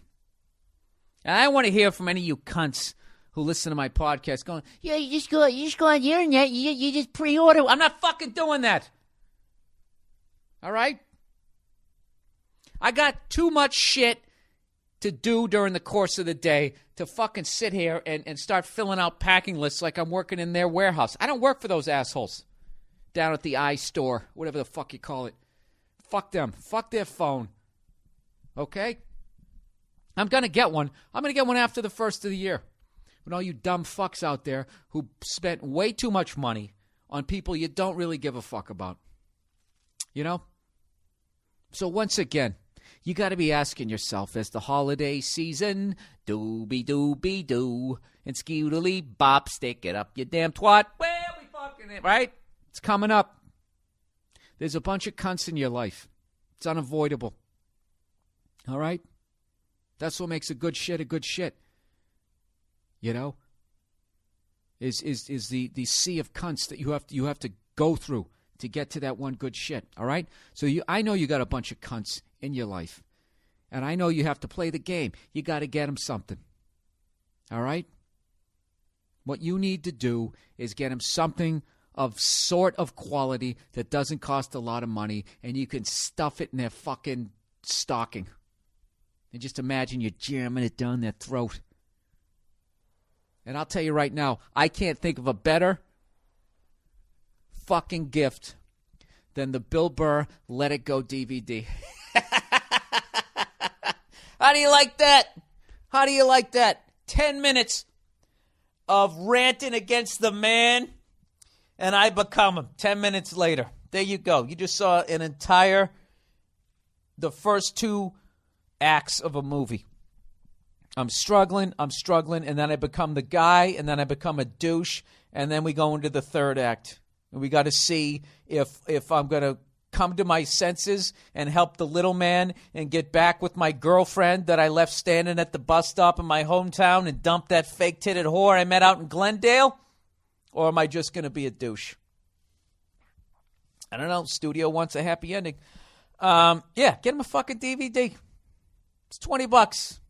And I want to hear from any of you cunts who listen to my podcast going, yeah, you just go on the internet, you just pre-order. I'm not fucking doing that. All right? I got too much shit to do during the course of the day to fucking sit here and start filling out packing lists like I'm working in their warehouse. I don't work for those assholes down at the iStore, whatever the fuck you call it. Fuck them. Fuck their phone. Okay? I'm going to get one. I'm going to get one after the first of the year. When all you dumb fucks out there who spent way too much money on people you don't really give a fuck about. You know? So once again, you got to be asking yourself as the holiday season, dooby-dooby-doo, and skeetily bop, stick it up, you damn twat. Well, we fucking it, right? It's coming up. There's a bunch of cunts in your life. It's unavoidable. All right? That's what makes a good shit a good shit. You know? Is the sea of cunts that you have to go through to get to that one good shit. All right? So I know you got a bunch of cunts in your life. And I know you have to play the game. You got to get them something. All right? What you need to do is get them something of sort of quality that doesn't cost a lot of money, and you can stuff it in their fucking stocking. And just imagine you're jamming it down their throat. And I'll tell you right now, I can't think of a better fucking gift than the Bill Burr Let It Go DVD. How do you like that? How do you like that? 10 minutes of ranting against the man, and I become him 10 minutes later. There you go. You just saw the first two acts of a movie. I'm struggling, and then I become the guy, and then I become a douche, and then we go into the third act. And we got to see if I'm going to come to my senses and help the little man and get back with my girlfriend that I left standing at the bus stop in my hometown and dump that fake-titted whore I met out in Glendale, or am I just going to be a douche? I don't know. Studio wants a happy ending. Yeah, get him a fucking DVD. It's $20.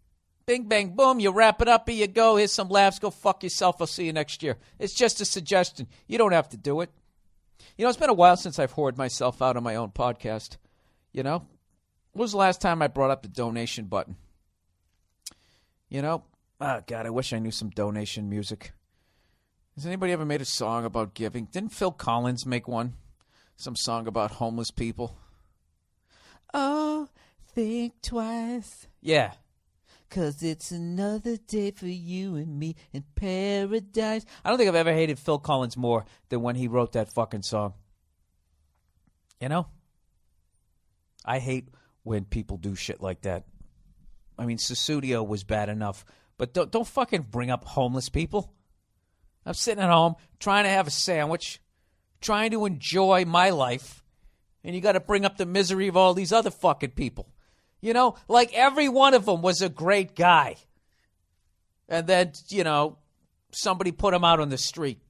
Bing, bang, boom. You wrap it up. Here you go. Here's some laughs. Go fuck yourself. I'll see you next year. It's just a suggestion. You don't have to do it. You know, it's been a while since I've whored myself out on my own podcast. You know? When was the last time I brought up the donation button? You know? Oh, God, I wish I knew some donation music. Has anybody ever made a song about giving? Didn't Phil Collins make one? Some song about homeless people? Oh, think twice. Yeah. 'Cause it's another day for you and me in paradise. I don't think I've ever hated Phil Collins more than when he wrote that fucking song. You know? I hate when people do shit like that. I mean, Sussudio was bad enough, but don't fucking bring up homeless people. I'm sitting at home trying to have a sandwich, trying to enjoy my life, and you got to bring up the misery of all these other fucking people. You know, like every one of them was a great guy. And then, you know, somebody put him out on the street.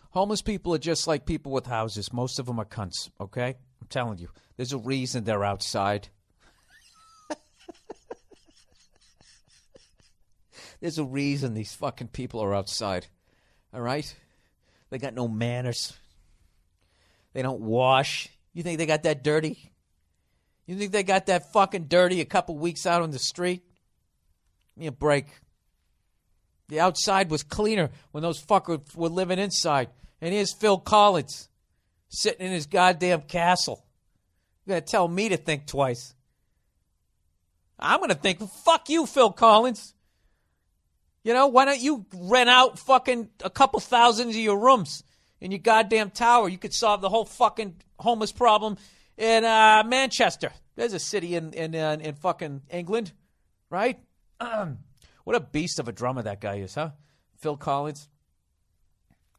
Homeless people are just like people with houses. Most of them are cunts, okay? I'm telling you. There's a reason they're outside. There's a reason these fucking people are outside. All right? They got no manners. They don't wash. You think they got that dirty? You think they got that fucking dirty a couple weeks out on the street? Give me a break. The outside was cleaner when those fuckers were living inside. And here's Phil Collins sitting in his goddamn castle. You're going to tell me to think twice. I'm going to think, fuck you, Phil Collins. You know, why don't you rent out fucking a couple thousand of your rooms in your goddamn tower? You could solve the whole fucking homeless problem in Manchester. There's a city in fucking England, right? What a beast of a drummer that guy is, huh? Phil Collins.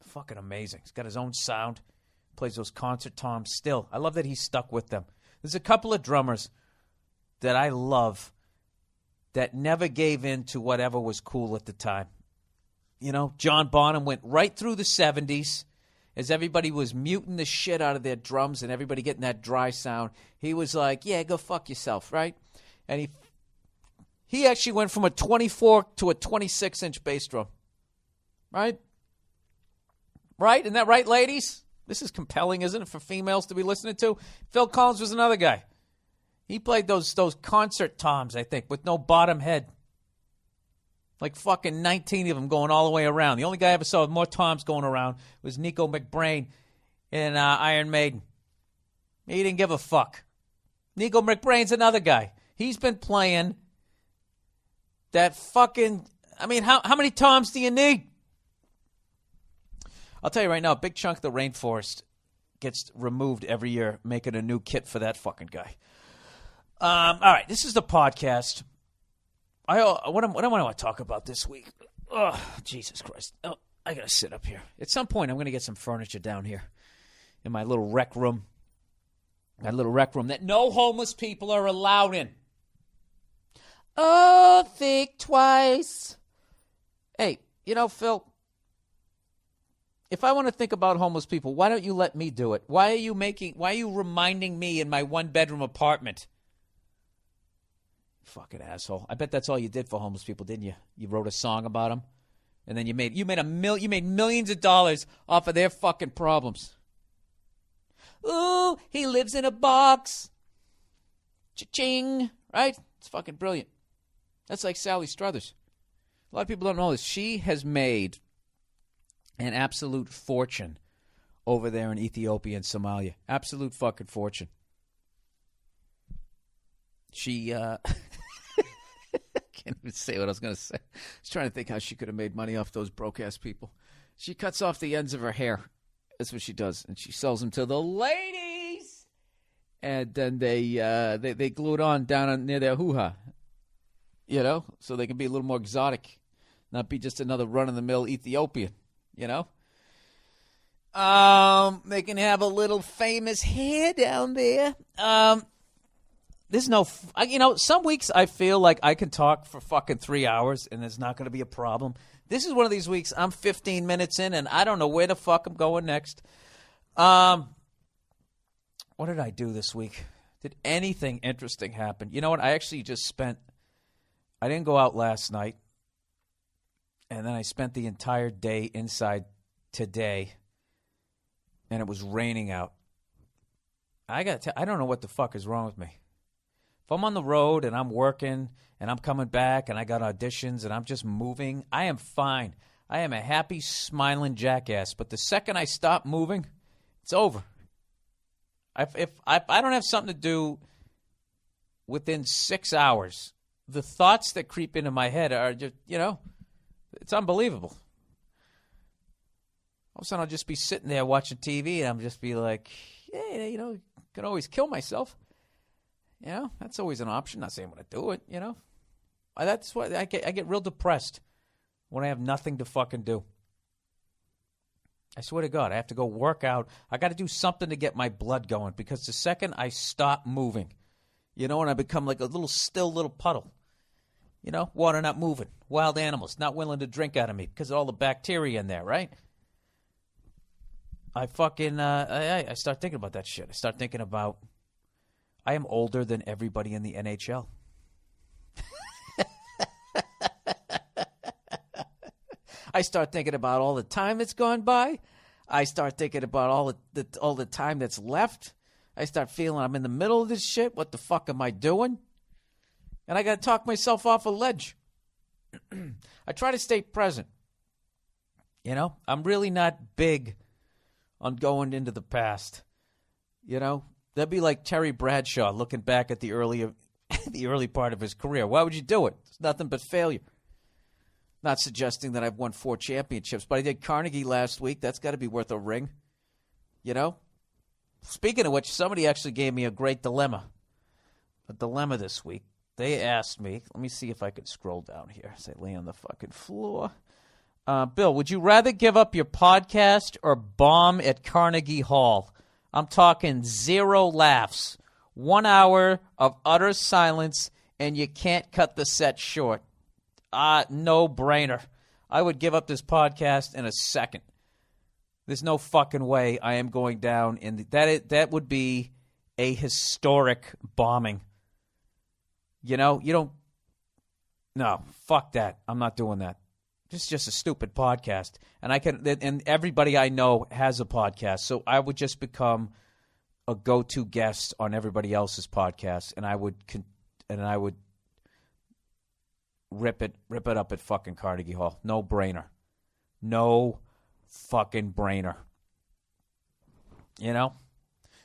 Fucking amazing. He's got his own sound. Plays those concert toms still. I love that he's stuck with them. There's a couple of drummers that I love that never gave in to whatever was cool at the time. You know, John Bonham went right through the 70s as everybody was muting the shit out of their drums and everybody getting that dry sound. He was like, yeah, go fuck yourself, right? And he actually went from a 24 to a 26-inch bass drum, right? Right? Isn't that right, ladies? This is compelling, isn't it, for females to be listening to? Phil Collins was another guy. He played those concert toms, I think, with no bottom head. Like fucking 19 of them going all the way around. The only guy I ever saw with more toms going around was Nico McBrain in Iron Maiden. He didn't give a fuck. Nico McBrain's another guy. He's been playing that fucking... I mean, how many toms do you need? I'll tell you right now, a big chunk of the rainforest gets removed every year, making a new kit for that fucking guy. All right, this is the podcast. What do I want to talk about this week? Oh, Jesus Christ. Oh, I got to sit up here. At some point, I'm going to get some furniture down here in my little rec room. My little rec room that no homeless people are allowed in. Oh, think twice. Hey, you know, Phil, if I want to think about homeless people, why don't you let me do it? Why are you reminding me in my one-bedroom apartment? Fucking asshole. I bet that's all you did for homeless people, didn't you? You wrote a song about them, and then you made millions of dollars off of their fucking problems. Ooh, he lives in a box. Cha-ching. Right? It's fucking brilliant. That's like Sally Struthers. A lot of people don't know this. She has made an absolute fortune over there in Ethiopia and Somalia. Absolute fucking fortune. She, I can't even say what I was going to say. I was trying to think how she could have made money off those broke-ass people. She cuts off the ends of her hair. That's what she does. And she sells them to the ladies. And then they glue it on down near their hoo-ha. You know? So they can be a little more exotic. Not be just another run-of-the-mill Ethiopian. You know? They can have a little famous hair down there. There's no, some weeks I feel like I can talk for fucking 3 hours and there's not going to be a problem. This is one of these weeks I'm 15 minutes in and I don't know where the fuck I'm going next. What did I do this week? Did anything interesting happen? You know what? I actually I didn't go out last night. And then I spent the entire day inside today. And it was raining out. I don't know what the fuck is wrong with me. If I'm on the road and I'm working and I'm coming back and I got auditions and I'm just moving, I am fine. I am a happy, smiling jackass. But the second I stop moving, it's over. If I don't have something to do within 6 hours, the thoughts that creep into my head are just, it's unbelievable. All of a sudden I'll just be sitting there watching TV and I'm just be like, yeah, could always kill myself. That's always an option. Not saying I'm going to do it, That's why I get real depressed when I have nothing to fucking do. I swear to God, I have to go work out. I got to do something to get my blood going because the second I stop moving, and I become like a still little puddle. Water not moving. Wild animals not willing to drink out of me because of all the bacteria in there, right? I fucking, I start thinking about that shit. I start thinking about, I am older than everybody in the NHL. I start thinking about all the time that's gone by. I start thinking about all the time that's left. I start feeling I'm in the middle of this shit. What the fuck am I doing? And I got to talk myself off a ledge. I try to stay present. You know, I'm really not big on going into the past. You know, that'd be like Terry Bradshaw looking back at the early part of his career. Why would you do it? It's nothing but failure. Not suggesting that I've won 4 championships, but I did Carnegie last week. That's got to be worth a ring. You know? Speaking of which, somebody actually gave me a great dilemma. A dilemma this week. They asked me, let me see if I could scroll down here as I lay on the fucking floor. Bill, would you rather give up your podcast or bomb at Carnegie Hall? I'm talking 0 laughs, 1 hour of utter silence, and you can't cut the set short. No brainer. I would give up this podcast in a second. There's no fucking way I am going down in that would be a historic bombing. You know, you don't. No, fuck that. I'm not doing that. It's just a stupid podcast, and everybody I know has a podcast, so I would just become a go-to guest on everybody else's podcast, and I would rip it up at fucking Carnegie Hall. No brainer. No fucking brainer. You know?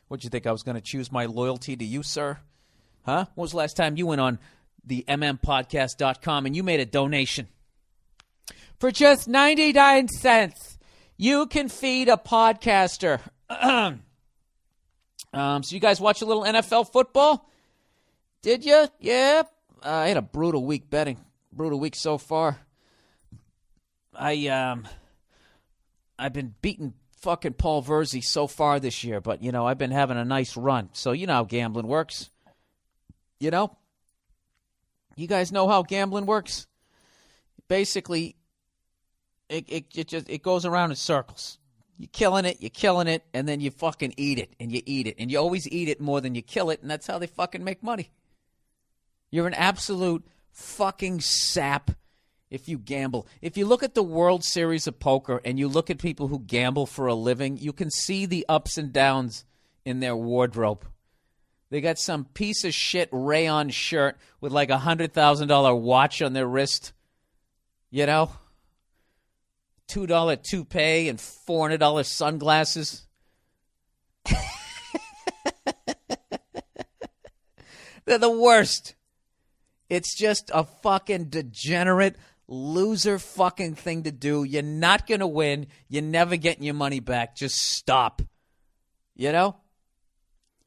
What'd you think? I was going to choose my loyalty to you, sir? Huh? When was the last time you went on the mmpodcast.com and you made a donation? For just 99 cents, you can feed a podcaster. So you guys watch a little NFL football? Did you? Yeah. I had a brutal week betting. Brutal week so far. I've been beating fucking Paul Verzi so far this year, but, you know, I've been having a nice run. So you know how gambling works. You know? You guys know how gambling works? Basically, it goes around in circles. You're killing it, and then you fucking eat it, and you eat it. And you always eat it more than you kill it, and that's how they fucking make money. You're an absolute fucking sap if you gamble. If you look at the World Series of Poker and you look at people who gamble for a living, you can see the ups and downs in their wardrobe. They got some piece of shit rayon shirt with like $100,000 watch on their wrist. You know? $2 toupee and $400 sunglasses. They're the worst. It's just a fucking degenerate, loser fucking thing to do. You're not going to win. You're never getting your money back. Just stop. You know?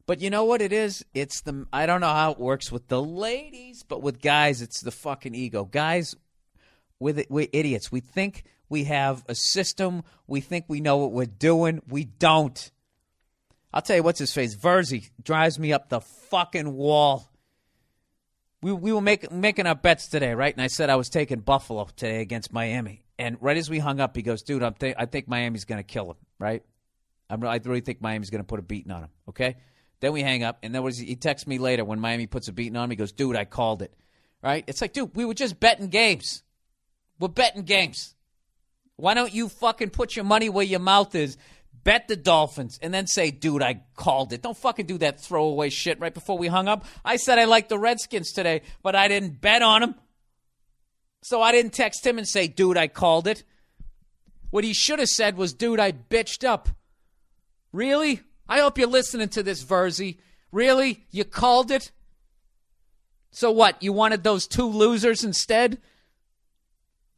But you know what it is? I don't know how it works with the ladies, but with guys, it's the fucking ego. Guys, we're idiots. We think we have a system. We think we know what we're doing. We don't. I'll tell you what's his face. Verzi drives me up the fucking wall. We were making our bets today, right? And I said I was taking Buffalo today against Miami. And right as we hung up, he goes, dude, I think Miami's going to kill him, right? I really think Miami's going to put a beating on him, okay? Then we hang up, and he texts me later when Miami puts a beating on him. He goes, dude, I called it, right? It's like, dude, we were just betting games. We're betting games. Why don't you fucking put your money where your mouth is, bet the Dolphins, and then say, dude, I called it. Don't fucking do that throwaway shit right before we hung up. I said I liked the Redskins today, but I didn't bet on them. So I didn't text him and say, dude, I called it. What he should have said was, dude, I bitched up. Really? I hope you're listening to this, Verzi. Really? You called it? So what? You wanted those 2 losers instead?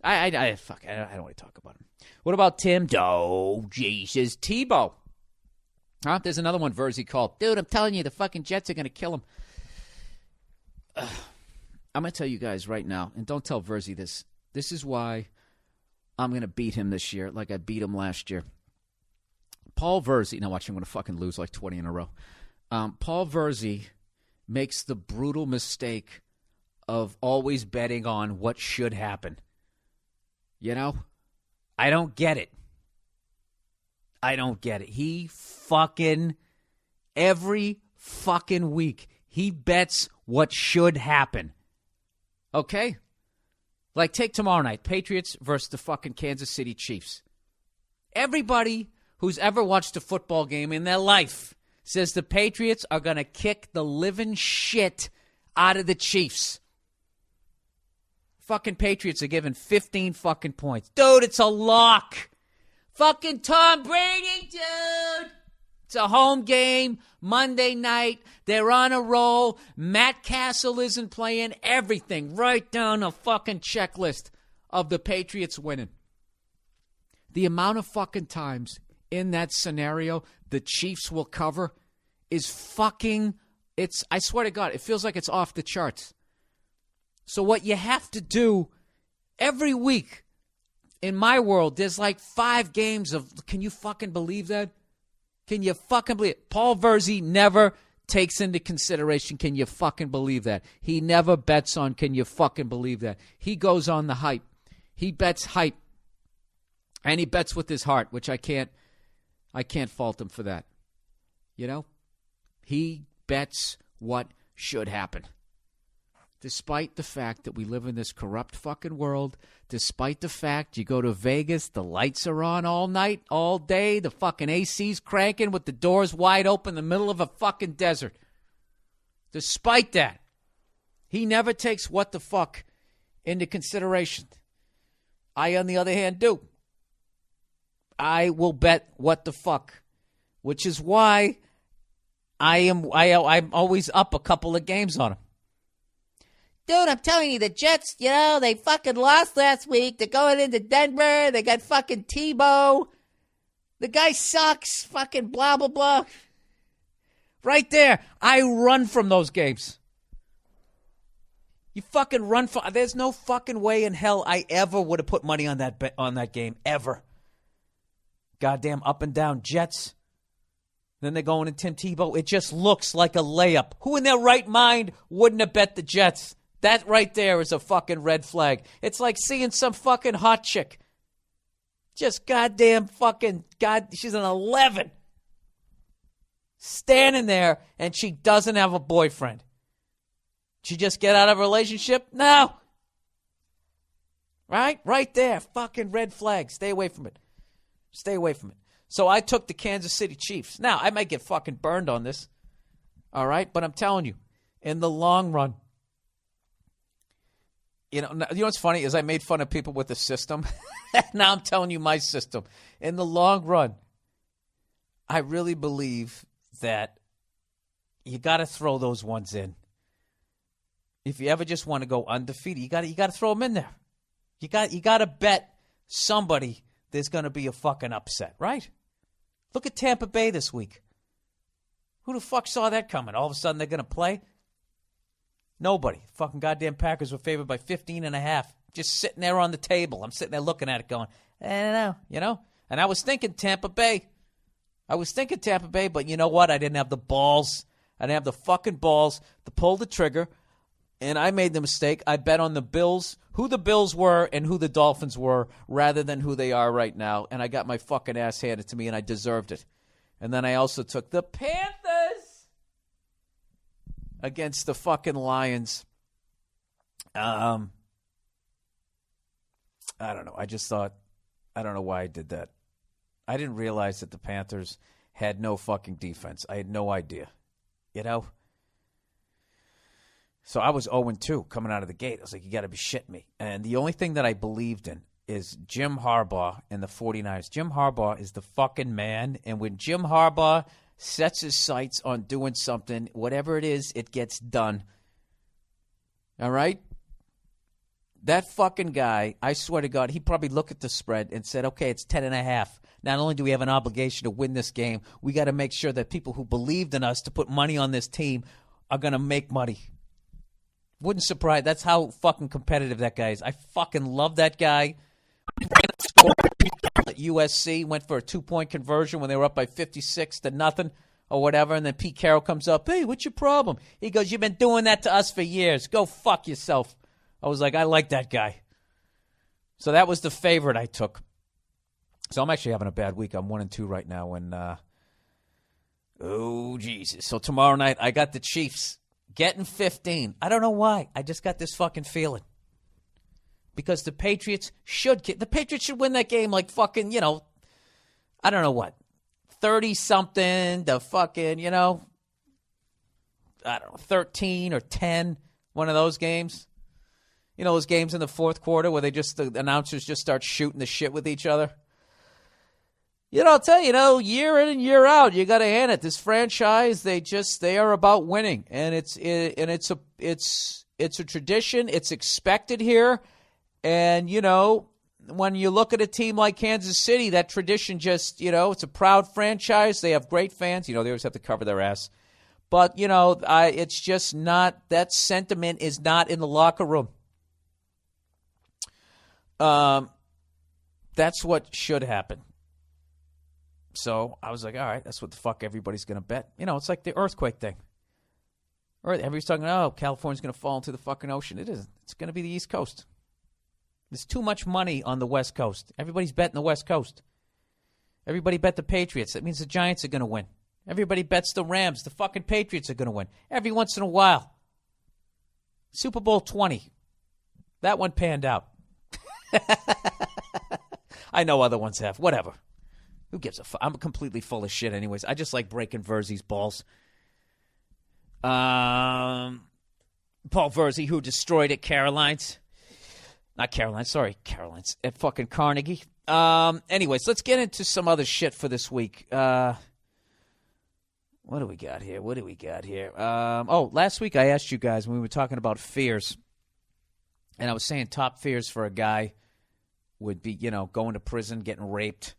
I don't want to talk about him. What about Tim? Oh, Jesus. Tebow. Huh? There's another one Verzi called. Dude, I'm telling you, the fucking Jets are going to kill him. I'm going to tell you guys right now, and don't tell Verzi this. This is why I'm going to beat him this year like I beat him last year. Paul Verzi. Now watch, I'm going to fucking lose like 20 in a row. Paul Verzi makes the brutal mistake of always betting on what should happen. You know? I don't get it. He fucking, every fucking week, he bets what should happen. Okay? Like, take tomorrow night, Patriots versus the fucking Kansas City Chiefs. Everybody who's ever watched a football game in their life says the Patriots are going to kick the living shit out of the Chiefs. Fucking Patriots are giving 15 fucking points. Dude, it's a lock. Fucking Tom Brady, dude. It's a home game, Monday night. They're on a roll. Matt Castle isn't playing. Everything right down a fucking checklist of the Patriots winning. The amount of fucking times in that scenario the Chiefs will cover is fucking, I swear to God, it feels like it's off the charts. So what you have to do every week, in my world, there's like 5 games of, can you fucking believe that? Can you fucking believe it? Paul Verzi never takes into consideration, can you fucking believe that? He never bets on, can you fucking believe that? He goes on the hype. He bets hype. And he bets with his heart, which I can't fault him for that. You know? He bets what should happen. Despite the fact that we live in this corrupt fucking world, despite the fact you go to Vegas, the lights are on all night, all day, the fucking AC's cranking with the doors wide open in the middle of a fucking desert. Despite that, he never takes what the fuck into consideration. I, on the other hand, do. I will bet what the fuck, which is why I'm always up a couple of games on him. Dude, I'm telling you, the Jets, they fucking lost last week. They're going into Denver. They got fucking Tebow. The guy sucks. Fucking blah, blah, blah. Right there. I run from those games. You fucking run from. There's no fucking way in hell I ever would have put money on that game. Ever. Goddamn up and down Jets. Then they're going to Tim Tebow. It just looks like a layup. Who in their right mind wouldn't have bet the Jets? That right there is a fucking red flag. It's like seeing some fucking hot chick. Just goddamn fucking, she's an 11. Standing there, and she doesn't have a boyfriend. She just get out of a relationship? No. Right? Right there. Fucking red flag. Stay away from it. Stay away from it. So I took the Kansas City Chiefs. Now, I might get fucking burned on this. All right? But I'm telling you, in the long run, you know what's funny is I made fun of people with the system. Now I'm telling you my system. In the long run, I really believe that you got to throw those ones in. If you ever just want to go undefeated, you got to throw them in there. You got to bet somebody there's going to be a fucking upset, right? Look at Tampa Bay this week. Who the fuck saw that coming? All of a sudden they're going to play? Nobody. Fucking goddamn Packers were favored by 15.5. Just sitting there on the table. I'm sitting there looking at it going, I don't know, And I was thinking Tampa Bay. But you know what? I didn't have the balls. I didn't have the fucking balls to pull the trigger. And I made the mistake. I bet on the Bills, who the Bills were and who the Dolphins were, rather than who they are right now. And I got my fucking ass handed to me, and I deserved it. And then I also took the Panthers against the fucking Lions. I don't know. I just thought, I don't know why I did that. I didn't realize that the Panthers had no fucking defense. I had no idea. So I was 0-2 coming out of the gate. I was like, you got to be shitting me. And the only thing that I believed in is Jim Harbaugh and the 49ers. Jim Harbaugh is the fucking man. And when Jim Harbaugh sets his sights on doing something, whatever it is, it gets done. All right? That fucking guy, I swear to God, he probably looked at the spread and said, okay, it's 10.5. Not only do we have an obligation to win this game, we got to make sure that people who believed in us to put money on this team are going to make money. Wouldn't surprise. That's how fucking competitive that guy is. I fucking love that guy. At USC, went for a 2-point conversion when they were up by 56-0 or whatever, and then Pete Carroll comes up, hey, what's your problem? He goes, you've been doing that to us for years. Go fuck yourself. I was like, I like that guy. So that was the favorite I took. So I'm actually having a bad week. I'm 1-2 right now. And oh, Jesus. So tomorrow night, I got the Chiefs getting 15. I don't know why. I just got this fucking feeling. Because the Patriots should win that game like fucking, I don't know what, 30-something to fucking, I don't know, 13 or 10, one of those games. Those games in the fourth quarter where the announcers just start shooting the shit with each other. I'll tell you, year in and year out, you got to hand it. This franchise, they are about winning, and it's a tradition. It's expected here, and when you look at a team like Kansas City, that tradition just it's a proud franchise. They have great fans. They always have to cover their ass, but it's just not, that sentiment is not in the locker room. That's what should happen. So I was like, all right, that's what the fuck everybody's going to bet. It's like the earthquake thing. Or everybody's talking, California's going to fall into the fucking ocean. It isn't. It's going to be the East Coast. There's too much money on the West Coast. Everybody's betting the West Coast. Everybody bet the Patriots. That means the Giants are going to win. Everybody bets the Rams. The fucking Patriots are going to win. Every once in a while. Super Bowl 20. That one panned out. I know other ones have. Whatever. Who gives a fuck? I'm completely full of shit anyways. I just like breaking Verzi's balls. Paul Verzi, who destroyed at Caroline's. Not Caroline's, sorry. Caroline's. At fucking Carnegie. Anyways, let's get into some other shit for this week. What do we got here? Last week I asked you guys when we were talking about fears. And I was saying top fears for a guy would be, going to prison, getting raped.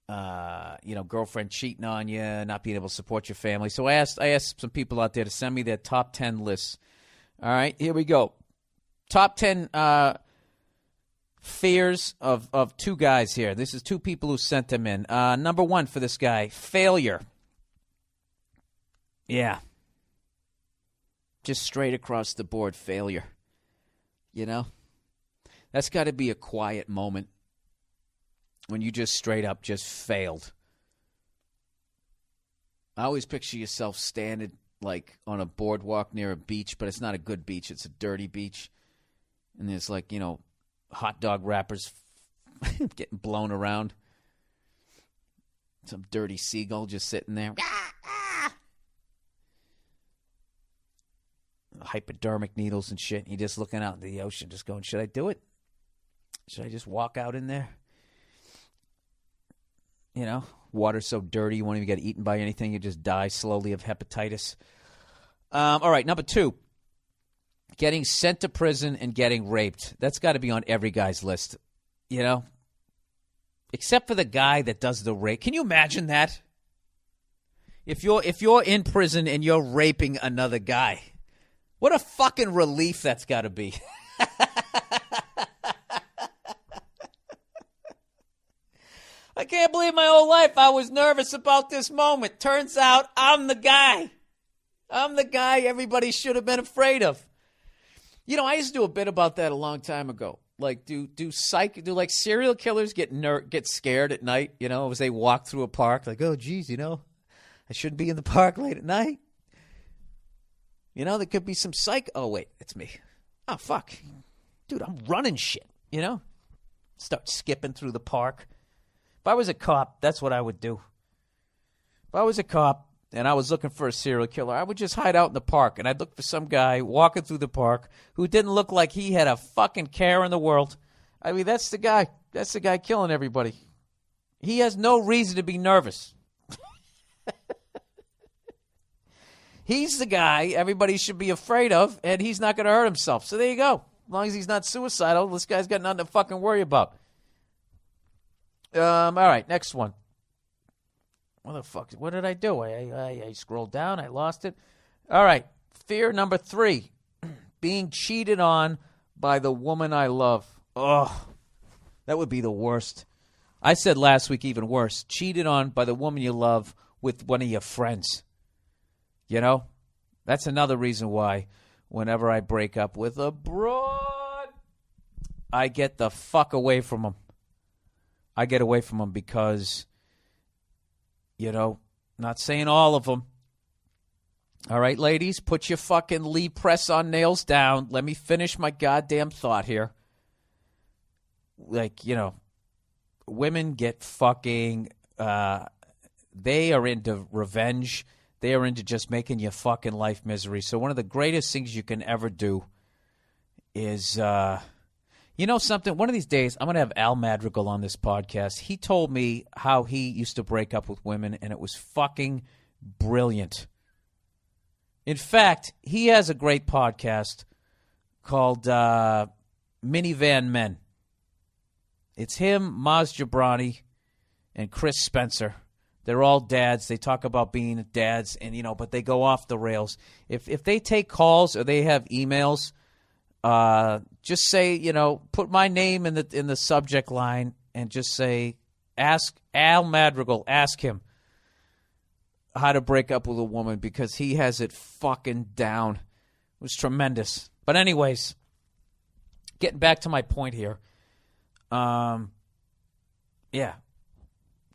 Girlfriend cheating on you, not being able to support your family. So I asked some people out there to send me their top 10 lists. All right, here we go. Top 10 fears of two guys here. This is two people who sent them in. Number one for this guy, failure. Yeah. Just straight across the board, failure. That's got to be a quiet moment. When you just straight up just failed. I always picture yourself standing like on a boardwalk near a beach, but it's not a good beach. It's a dirty beach. And there's like, hot dog wrappers getting blown around. Some dirty seagull just sitting there. Hypodermic needles and shit. And you're just looking out into the ocean just going, should I do it? Should I just walk out in there? Water's so dirty you won't even get eaten by anything. You just die slowly of hepatitis. All right, number two. Getting sent to prison and getting raped. That's got to be on every guy's list, except for the guy that does the rape. Can you imagine that? If you're in prison and you're raping another guy, what a fucking relief that's got to be. I can't believe my whole life I was nervous about this moment. Turns out I'm the guy. I'm the guy everybody should have been afraid of. I used to do a bit about that a long time ago. Like, do serial killers get scared at night, as they walk through a park? Like, oh, geez, I shouldn't be in the park late at night. There could be some Oh, wait, it's me. Oh, fuck. Dude, I'm running shit, Start skipping through the park. If I was a cop, that's what I would do. If I was a cop and I was looking for a serial killer, I would just hide out in the park, and I'd look for some guy walking through the park who didn't look like he had a fucking care in the world. I mean, that's the guy. That's the guy killing everybody. He has no reason to be nervous. He's the guy everybody should be afraid of, and he's not going to hurt himself. So there you go. As long as he's not suicidal, this guy's got nothing to fucking worry about. All right, next one. What the fuck? What did I do? I scrolled down. I lost it. All right, fear number 3. Being cheated on by the woman I love. Oh, that would be the worst. I said last week even worse. Cheated on by the woman you love with one of your friends. That's another reason why whenever I break up with a broad, I get the fuck away from them. I get away from them because, not saying all of them. All right, ladies, put your fucking Lee press-on nails down. Let me finish my goddamn thought here. Like, women get fucking, they are into revenge. They are into just making your fucking life misery. So one of the greatest things you can ever do is, you know something? One of these days, I'm going to have Al Madrigal on this podcast. He told me how he used to break up with women, and it was fucking brilliant. In fact, he has a great podcast called Minivan Men. It's him, Maz Jobrani, and Chris Spencer. They're all dads. They talk about being dads, and but they go off the rails. If they take calls or they have emails, just say, put my name in the subject line and just say, ask Al Madrigal, ask him how to break up with a woman, because he has it fucking down. It was tremendous. But anyways, getting back to my point here. Yeah,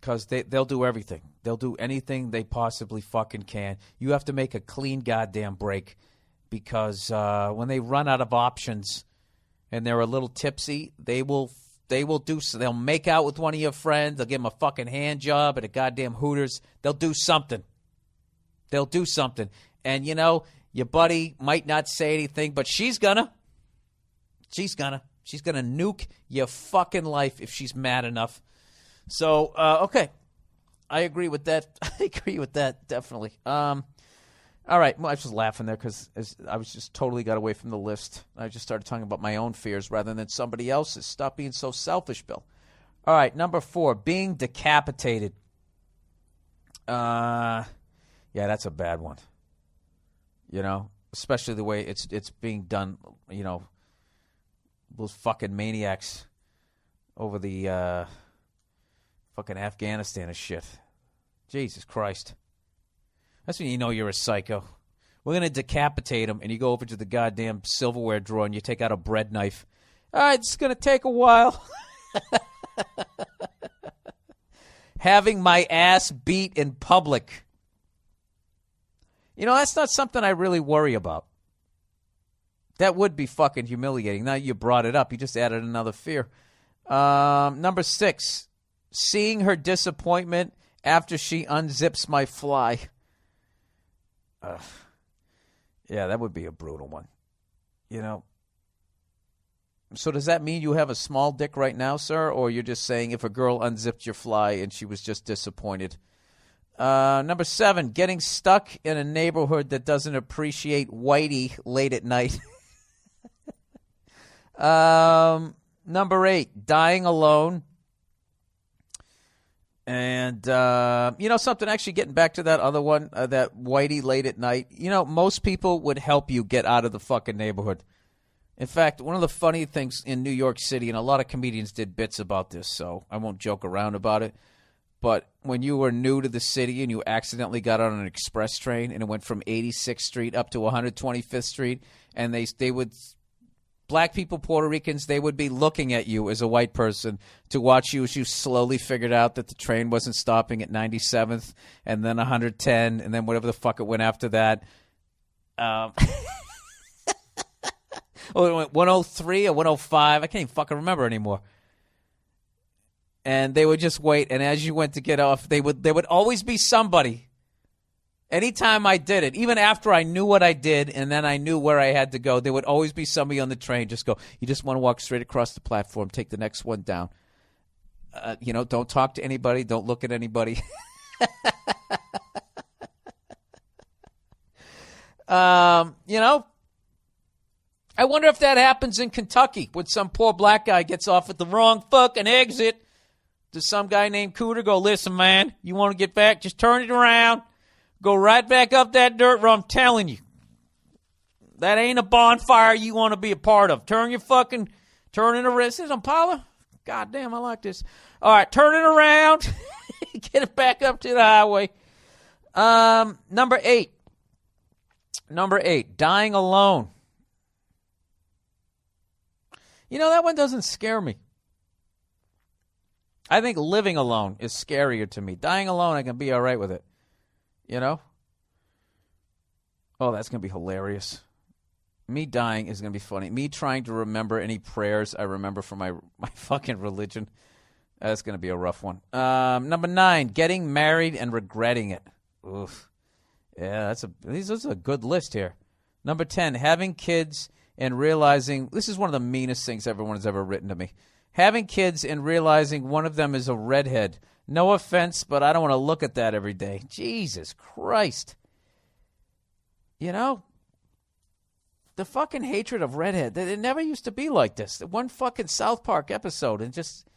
because they'll do everything. They'll do anything they possibly fucking can. You have to make a clean goddamn break, because when they run out of options and they're a little tipsy, they'll make out with one of your friends. They'll give them a fucking hand job at a goddamn Hooters. They'll do something. And your buddy might not say anything, but she's gonna nuke your fucking life if she's mad enough. So, okay. I agree with that. Definitely. All right. Well, I was just laughing there because I was just totally got away from the list. I just started talking about my own fears rather than somebody else's. Stop being so selfish, Bill. All right. Number 4, being decapitated. Yeah, that's a bad one. Especially the way it's being done, those fucking maniacs over the fucking Afghanistan and shit. Jesus Christ. That's when you know you're a psycho. We're going to decapitate him, and you go over to the goddamn silverware drawer and you take out a bread knife. All right, it's going to take a while. Having my ass beat in public. That's not something I really worry about. That would be fucking humiliating. Now you brought it up. You just added another fear. Number 6, seeing her disappointment after she unzips my fly. Yeah, that would be a brutal one. So does that mean you have a small dick right now, sir? Or you're just saying if a girl unzipped your fly and she was just disappointed? Number 7, getting stuck in a neighborhood that doesn't appreciate whitey late at night. Number 8, dying alone. And, something, actually getting back to that other one, that whitey late at night. Most people would help you get out of the fucking neighborhood. In fact, one of the funny things in New York City, and a lot of comedians did bits about this, so I won't joke around about it. But when you were new to the city and you accidentally got on an express train and it went from 86th Street up to 125th Street, and they would, black people, Puerto Ricans, they would be looking at you as a white person to watch you as you slowly figured out that the train wasn't stopping at 97th and then 110 and then whatever the fuck it went after that. It went 103 or 105. I can't even fucking remember anymore. And they would just wait, and as you went to get off, there would always be somebody. Anytime I did it, even after I knew what I did and then I knew where I had to go, there would always be somebody on the train just go, you just want to walk straight across the platform, take the next one down. Don't talk to anybody, don't look at anybody. I wonder if that happens in Kentucky when some poor black guy gets off at the wrong fucking exit. Does some guy named Cooter go, listen, man, you want to get back? Just turn it around. Go right back up that dirt road. I'm telling you. That ain't a bonfire you want to be a part of. Turn it around. This is Impala? God damn, I like this. All right, turn it around. Get it back up to the highway. Number 8, dying alone. That one doesn't scare me. I think living alone is scarier to me. Dying alone, I can be all right with it. Oh, that's going to be hilarious. Me dying is going to be funny. Me trying to remember any prayers I remember from my fucking religion. That's going to be a rough one. Number 9, getting married and regretting it. Oof. Yeah, this is a good list here. Number 10, having kids and realizing, this is one of the meanest things everyone has ever written to me. Having kids and realizing one of them is a redhead. No offense, but I don't want to look at that every day. Jesus Christ. You know, the fucking hatred of redhead, it never used to be like this. One fucking South Park episode, and just,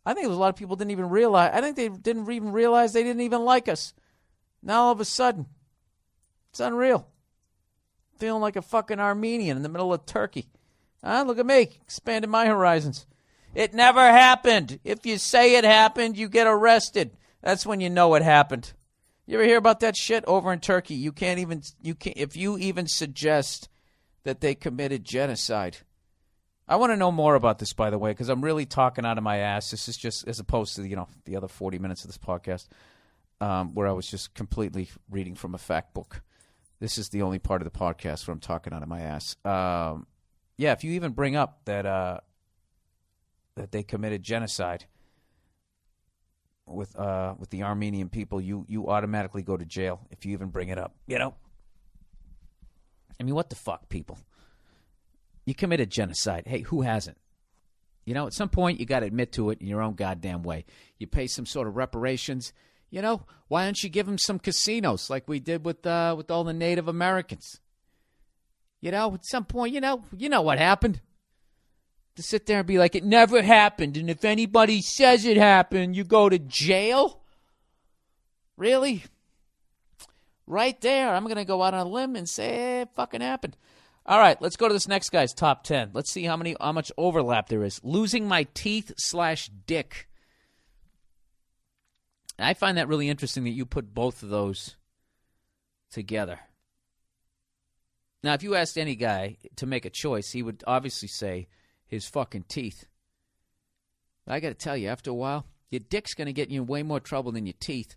I think a lot of people didn't even realize, I think they didn't even realize they didn't even like us. Now all of a sudden, it's unreal. Feeling like a fucking Armenian in the middle of Turkey. Look at me, expanding my horizons. It never happened. If you say it happened, you get arrested. That's when you know it happened. You ever hear about that shit over in Turkey? If you even suggest that they committed genocide. I want to know more about this, by the way, because I'm really talking out of my ass. This is just as opposed to the other 40 minutes of this podcast where I was just completely reading from a fact book. This is the only part of the podcast where I'm talking out of my ass. Yeah, if you even bring up that they committed genocide with the Armenian people, you automatically go to jail if you even bring it up. You know? I mean, what the fuck, people? You committed genocide. Hey, who hasn't? You know, at some point, you got to admit to it in your own goddamn way. You pay some sort of reparations. You know, why don't you give them some casinos like we did with all the Native Americans? You know, at some point, you know what happened. To sit there and be like, it never happened, and if anybody says it happened, you go to jail? Really? Right there, I'm going to go out on a limb and say it fucking happened. All right, let's go to this next guy's top 10. Let's see how much overlap there is. Losing my teeth / dick. I find that really interesting that you put both of those together. Now, if you asked any guy to make a choice, he would obviously say his fucking teeth. But I got to tell you, after a while, your dick's going to get you in way more trouble than your teeth.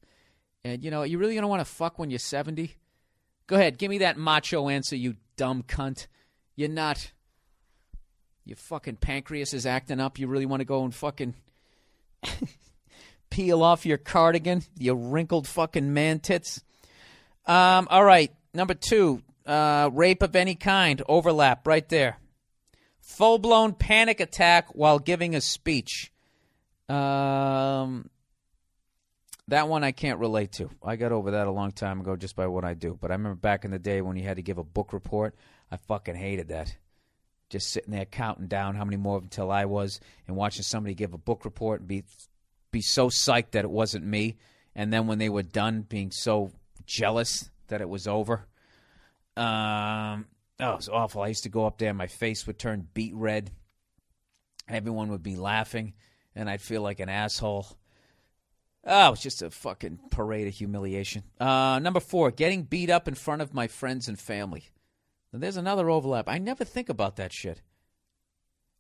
And, you really going to want to fuck when you're 70? Go ahead, give me that macho answer, you dumb cunt. You're not. Your fucking pancreas is acting up. You really want to go and fucking peel off your cardigan, you wrinkled fucking man tits? All right, number 2, rape of any kind, overlap right there. Full-blown panic attack while giving a speech. That one I can't relate to. I got over that a long time ago just by what I do. But I remember back in the day when you had to give a book report, I fucking hated that. Just sitting there counting down how many more of them till I was and watching somebody give a book report and be so psyched that it wasn't me. And then when they were done, being so jealous that it was over. It was awful. I used to go up there and my face would turn beet red. Everyone would be laughing and I'd feel like an asshole. Oh, it's just a fucking parade of humiliation. Number 4, getting beat up in front of my friends and family. Now, there's another overlap. I never think about that shit.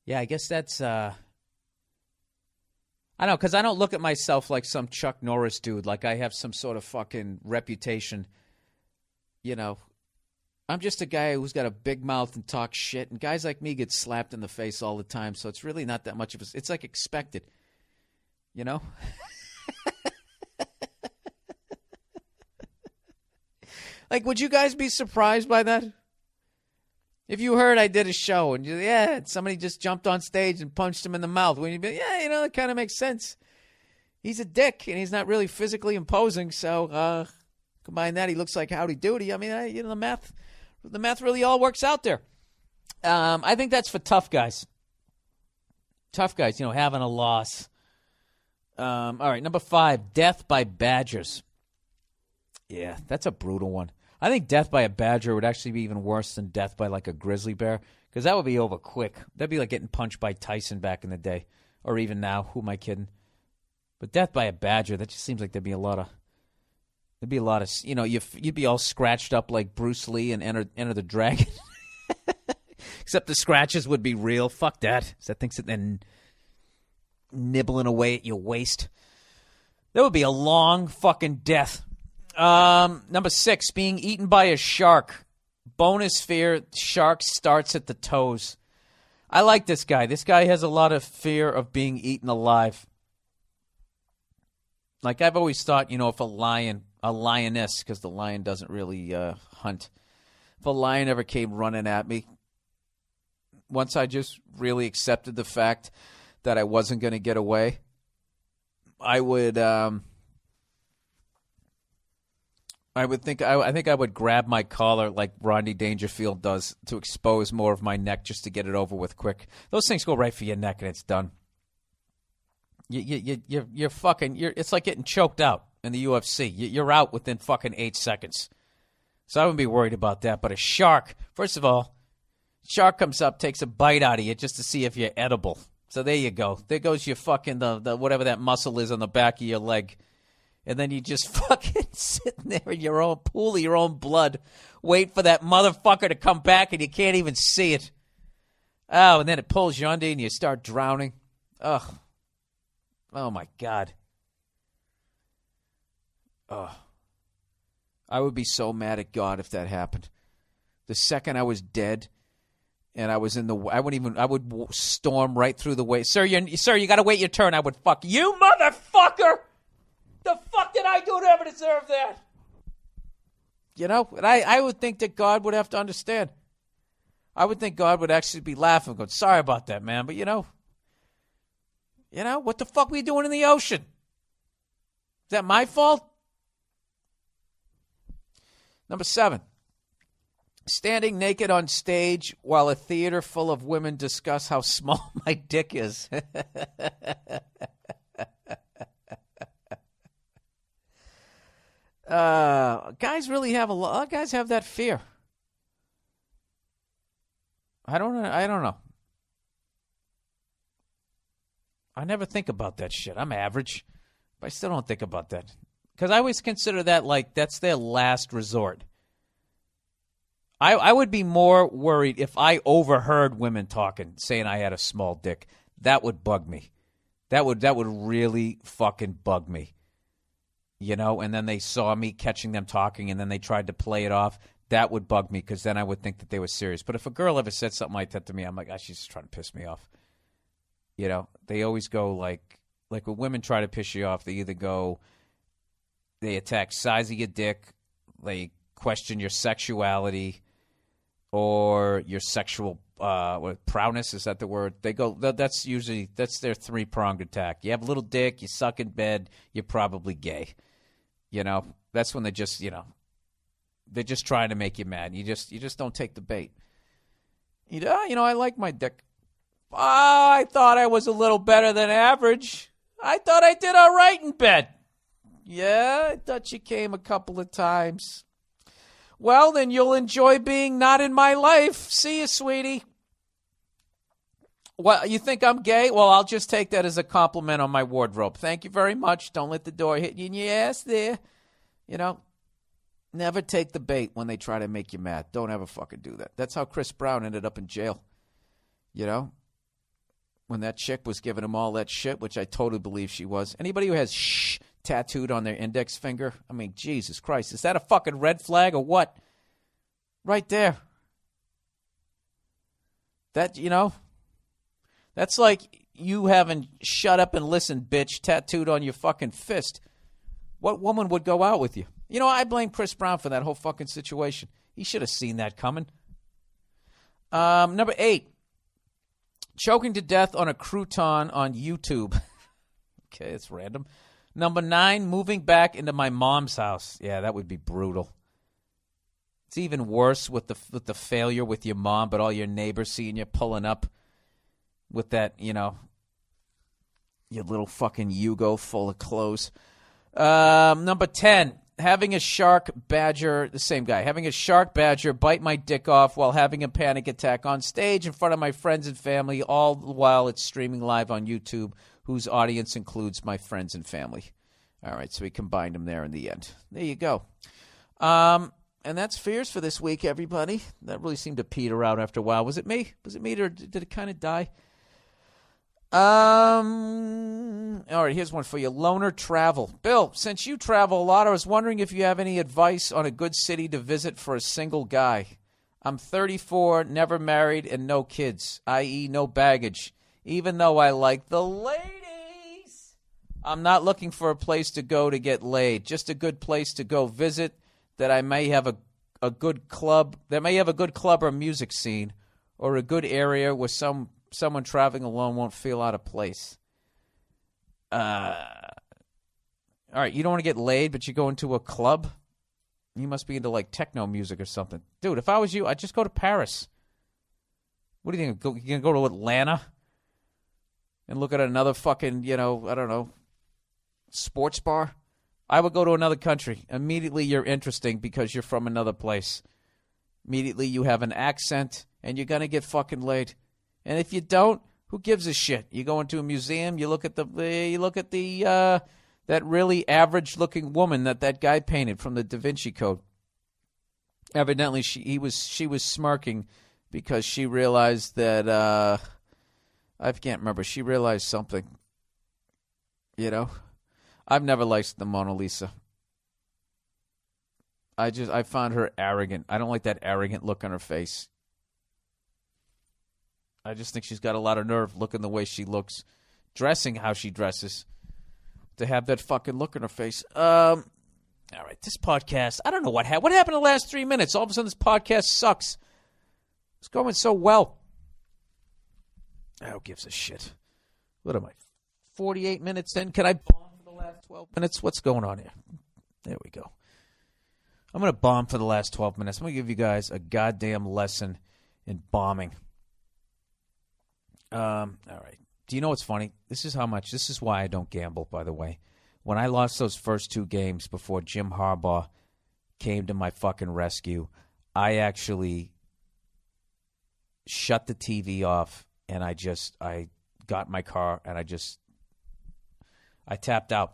Yeah, I guess that's, I don't know, because I don't look at myself like some Chuck Norris dude, like I have some sort of fucking reputation. I'm just a guy who's got a big mouth and talks shit, and guys like me get slapped in the face all the time, so it's really not that much of a, it's like expected, Like, would you guys be surprised by that? If you heard I did a show and somebody just jumped on stage and punched him in the mouth, wouldn't you be, that kind of makes sense. He's a dick and he's not really physically imposing, so combine that, he looks like Howdy Doody. I mean, the math really all works out there. I think that's for tough guys. Tough guys, having a loss. All right, number 5, death by badgers. Yeah, that's a brutal one. I think death by a badger would actually be even worse than death by like a grizzly bear, because that would be over quick. That'd be like getting punched by Tyson back in the day, or even now. Who am I kidding? But death by a badger, that just seems like there'd be a lot of, you'd be all scratched up like Bruce Lee and Enter the Dragon. Except the scratches would be real. Fuck that. That thing's then nibbling away at your waist. That would be a long fucking death. Number 6, being eaten by a shark. Bonus fear, shark starts at the toes. I like this guy. This guy has a lot of fear of being eaten alive. Like I've always thought, if a lioness, because the lion doesn't really hunt, if a lion ever came running at me, once I just really accepted the fact that I wasn't going to get away, I think I would grab my collar like Rodney Dangerfield does to expose more of my neck just to get it over with quick. Those things go right for your neck and it's done. You're fucking. It's like getting choked out in the UFC. You're out within fucking 8 seconds. So I wouldn't be worried about that. But a shark, first of all, shark comes up, takes a bite out of you just to see if you're edible. So there you go. There goes your fucking the whatever that muscle is on the back of your leg. And then you just fucking sitting there in your own pool of your own blood, wait for that motherfucker to come back and you can't even see it. Oh, and then it pulls you under and you start drowning. Ugh. Oh, my God. Oh. I would be so mad at God if that happened. The second I was dead and I was in the... I would storm right through the way. Sir, you got to wait your turn. I would fuck you, motherfucker! The fuck did I do to ever deserve that? And I would think that God would have to understand. I would think God would actually be laughing, going, sorry about that, man, but what the fuck were you doing in the ocean? Is that my fault? Number 7. Standing naked on stage while a theater full of women discuss how small my dick is. Guys really have a lot of guys have that fear. I don't know. I never think about that shit. I'm average, but I still don't think about that. Because I always consider that like that's their last resort. I would be more worried if I overheard women talking, saying I had a small dick. That would bug me. That would really fucking bug me. And then they saw me catching them talking and then they tried to play it off. That would bug me because then I would think that they were serious. But if a girl ever said something like that to me, I'm like, she's just trying to piss me off. They always go like when women try to piss you off, they attack size of your dick, they question your sexuality or your sexual prowess. Is that the word? They go, that's their 3-pronged attack. You have a little dick, you suck in bed, you're probably gay. That's when they just, they're just trying to make you mad. You just don't take the bait. I like my dick. Oh, I thought I was a little better than average. I thought I did all right in bed. Yeah, I thought you came a couple of times. Well, then you'll enjoy being not in my life. See you, sweetie. Well, you think I'm gay? Well, I'll just take that as a compliment on my wardrobe. Thank you very much. Don't let the door hit you in your ass there. Never take the bait when they try to make you mad. Don't ever fucking do that. That's how Chris Brown ended up in jail. When that chick was giving him all that shit, which I totally believe she was. Anybody who has shh tattooed on their index finger, I mean, Jesus Christ, is that a fucking red flag or what? Right there. That, that's like you having shut up and listen, bitch, tattooed on your fucking fist. What woman would go out with you? I blame Chris Brown for that whole fucking situation. He should have seen that coming. Number 8. Choking to death on a crouton on YouTube. Okay, it's random. Number 9, moving back into my mom's house. Yeah, that would be brutal. It's even worse with the failure with your mom, but all your neighbors seeing you pulling up with that, your little fucking Yugo full of clothes. Number 10, having a shark badger, the same guy, having a shark badger bite my dick off while having a panic attack on stage in front of my friends and family, all the while it's streaming live on YouTube, whose audience includes my friends and family. All right, so we combined them there in the end. There you go. And that's fears for this week, everybody. That really seemed to peter out after a while. Was it me? Or did it kind of die? All right, here's one for you. Loner travel. Bill, since you travel a lot, I was wondering if you have any advice on a good city to visit for a single guy. I'm 34, never married, and no kids, i.e. no baggage, even though I like the ladies. I'm not looking for a place to go to get laid. Just a good place to go visit that I may have a good club. That may have a good club or music scene, or a good area where someone traveling alone won't feel out of place. All right, you don't want to get laid, but you go into a club? You must be into, like, techno music or something. Dude, if I was you, I'd just go to Paris. What do you think? You going to go to Atlanta and look at another fucking, I don't know, sports bar? I would go to another country. Immediately you're interesting because you're from another place. Immediately you have an accent, and you're going to get fucking laid. And if you don't, who gives a shit? You go into a museum, you look at the that really average-looking woman that guy painted from the Da Vinci Code. Evidently, she was smirking because she realized that I can't remember. She realized something. I've never liked the Mona Lisa. I found her arrogant. I don't like that arrogant look on her face. I just think she's got a lot of nerve looking the way she looks, dressing how she dresses, to have that fucking look in her face. All right, this podcast, I don't know what happened. What happened in the last 3 minutes? All of a sudden, this podcast sucks. It's going so well. Who gives a shit? What am I, 48 minutes in? Can I bomb for the last 12 minutes? What's going on here? There we go. I'm going to bomb for the last 12 minutes. I'm going to give you guys a goddamn lesson in bombing. All right. Do you know what's funny? This is why I don't gamble, by the way. When I lost those first 2 games before Jim Harbaugh came to my fucking rescue, I actually shut the TV off, and I got in my car, and I tapped out.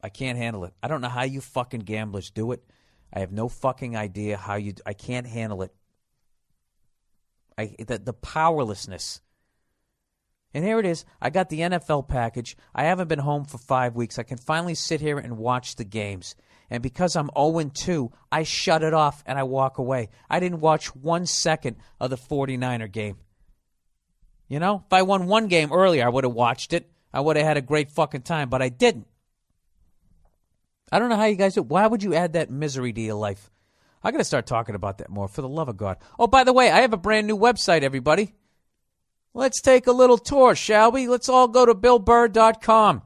I can't handle it. I don't know how you fucking gamblers do it. I have no fucking idea how I can't handle it. The powerlessness. And here it is. I got the NFL package. I haven't been home for 5 weeks. I can finally sit here and watch the games. And because I'm 0-2, I shut it off and I walk away. I didn't watch 1 second of the 49er game. If I won one game earlier, I would have watched it. I would have had a great fucking time, but I didn't. I don't know how you guys do. Why would you add that misery to your life? I got to start talking about that more, for the love of God. Oh, by the way, I have a brand new website, everybody. Let's take a little tour, shall we? Let's all go to BillBurr.com.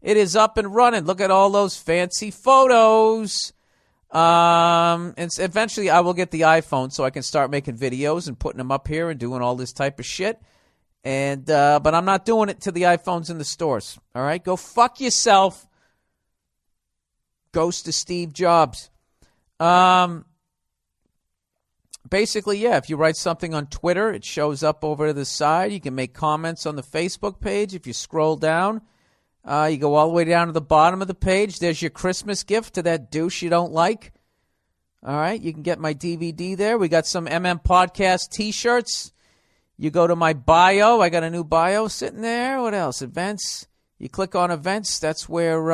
It is up and running. Look at all those fancy photos. And eventually I will get the iPhone so I can start making videos and putting them up here and doing all this type of shit. And but I'm not doing it till the iPhone's in the stores. All right? Go fuck yourself. Ghost of Steve Jobs. Basically, yeah, if you write something on Twitter, it shows up over to the side. You can make comments on the Facebook page. If you scroll down, you go all the way down to the bottom of the page. There's your Christmas gift to that douche you don't like. All right, you can get my DVD there. We got some Podcast T-shirts. You go to my bio. I got a new bio sitting there. What else? Events. You click on events. That's where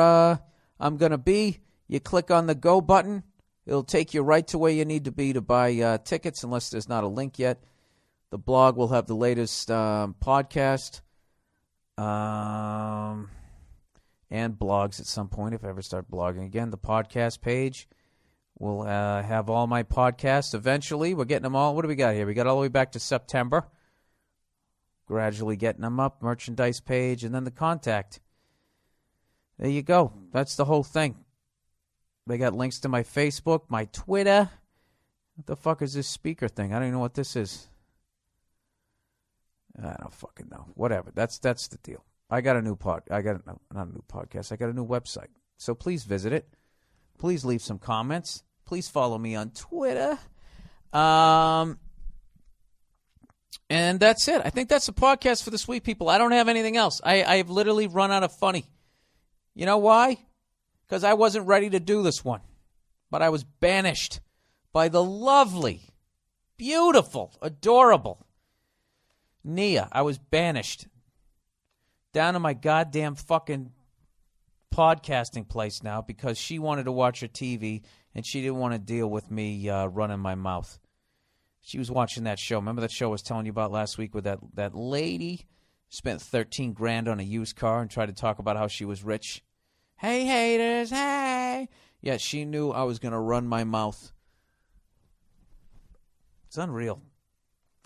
I'm going to be. You click on the go button. It'll take you right to where you need to be to buy tickets, unless there's not a link yet. The blog will have the latest podcast and blogs at some point, if I ever start blogging again. The podcast page will have all my podcasts eventually. We're getting them all. What do we got here? We got all the way back to September. Gradually getting them up. Merchandise page, and then the contact. There you go. That's the whole thing. They got links to my Facebook, my Twitter. What the fuck is this speaker thing? I don't even know what this is. I don't fucking know. Whatever. That's the deal. I got a new not a new podcast. I got a new website. So please visit it. Please leave some comments. Please follow me on Twitter. And that's it. I think that's the podcast for this week, people. I don't have anything else. I've literally run out of funny. You know why? Because I wasn't ready to do this one. But I was banished by the lovely, beautiful, adorable Nia. I was banished down to my goddamn fucking podcasting place now because she wanted to watch her TV and she didn't want to deal with me running my mouth. She was watching that show. Remember that show I was telling you about last week with that lady spent $13,000 on a used car and tried to talk about how she was rich? Hey, haters, hey. Yeah, she knew I was going to run my mouth. It's unreal.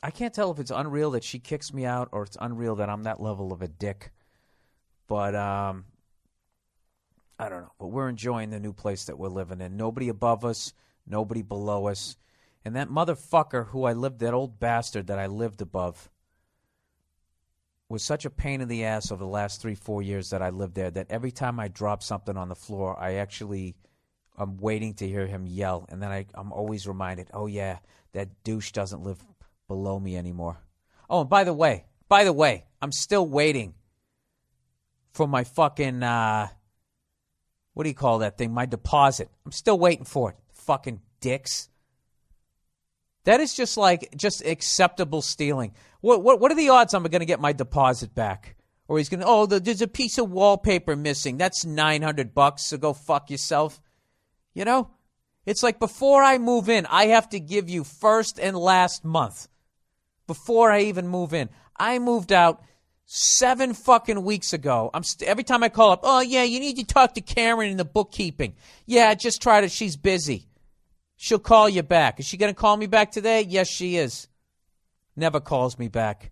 I can't tell if it's unreal that she kicks me out or it's unreal that I'm that level of a dick. But, I don't know. But we're enjoying the new place that we're living in. Nobody above us, nobody below us. And that motherfucker that old bastard that I lived above, was such a pain in the ass over the last 3-4 years that I lived there that every time I drop something on the floor, I'm waiting to hear him yell. And then I'm always reminded, oh, yeah, that douche doesn't live below me anymore. Oh, and by the way, I'm still waiting for my fucking, what do you call that thing? My deposit. I'm still waiting for it. Fucking dicks. That is just acceptable stealing. What are the odds I'm going to get my deposit back? Or he's going to, there's a piece of wallpaper missing. That's $900, so go fuck yourself. You know? It's like before I move in, I have to give you first and last month. Before I even move in. I moved out 7 fucking weeks ago. Every time I call up, oh yeah, you need to talk to Karen in the bookkeeping. Yeah, just try to, she's busy. She'll call you back. Is she going to call me back today? Yes, she is. Never calls me back.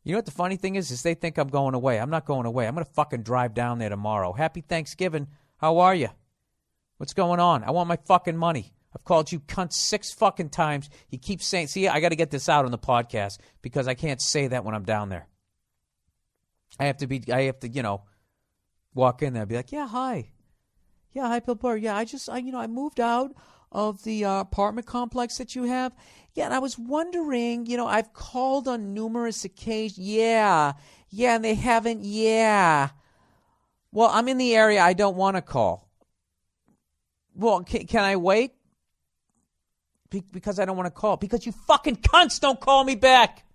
You know what the funny thing is they think I'm going away. I'm not going away. I'm going to fucking drive down there tomorrow. Happy Thanksgiving. How are you? What's going on? I want my fucking money. I've called you cunt 6 fucking times. You keep saying, see, I got to get this out on the podcast because I can't say that when I'm down there. I have to, walk in there and be like, yeah, hi. Yeah, hi, Bill Burr. Yeah, I moved out of the apartment complex that you have. Yeah, and I was wondering, I've called on numerous occasions. Yeah, and they haven't, yeah. Well, I'm in the area. I don't want to call. Well, can I wait? Because I don't want to call. Because you fucking cunts don't call me back.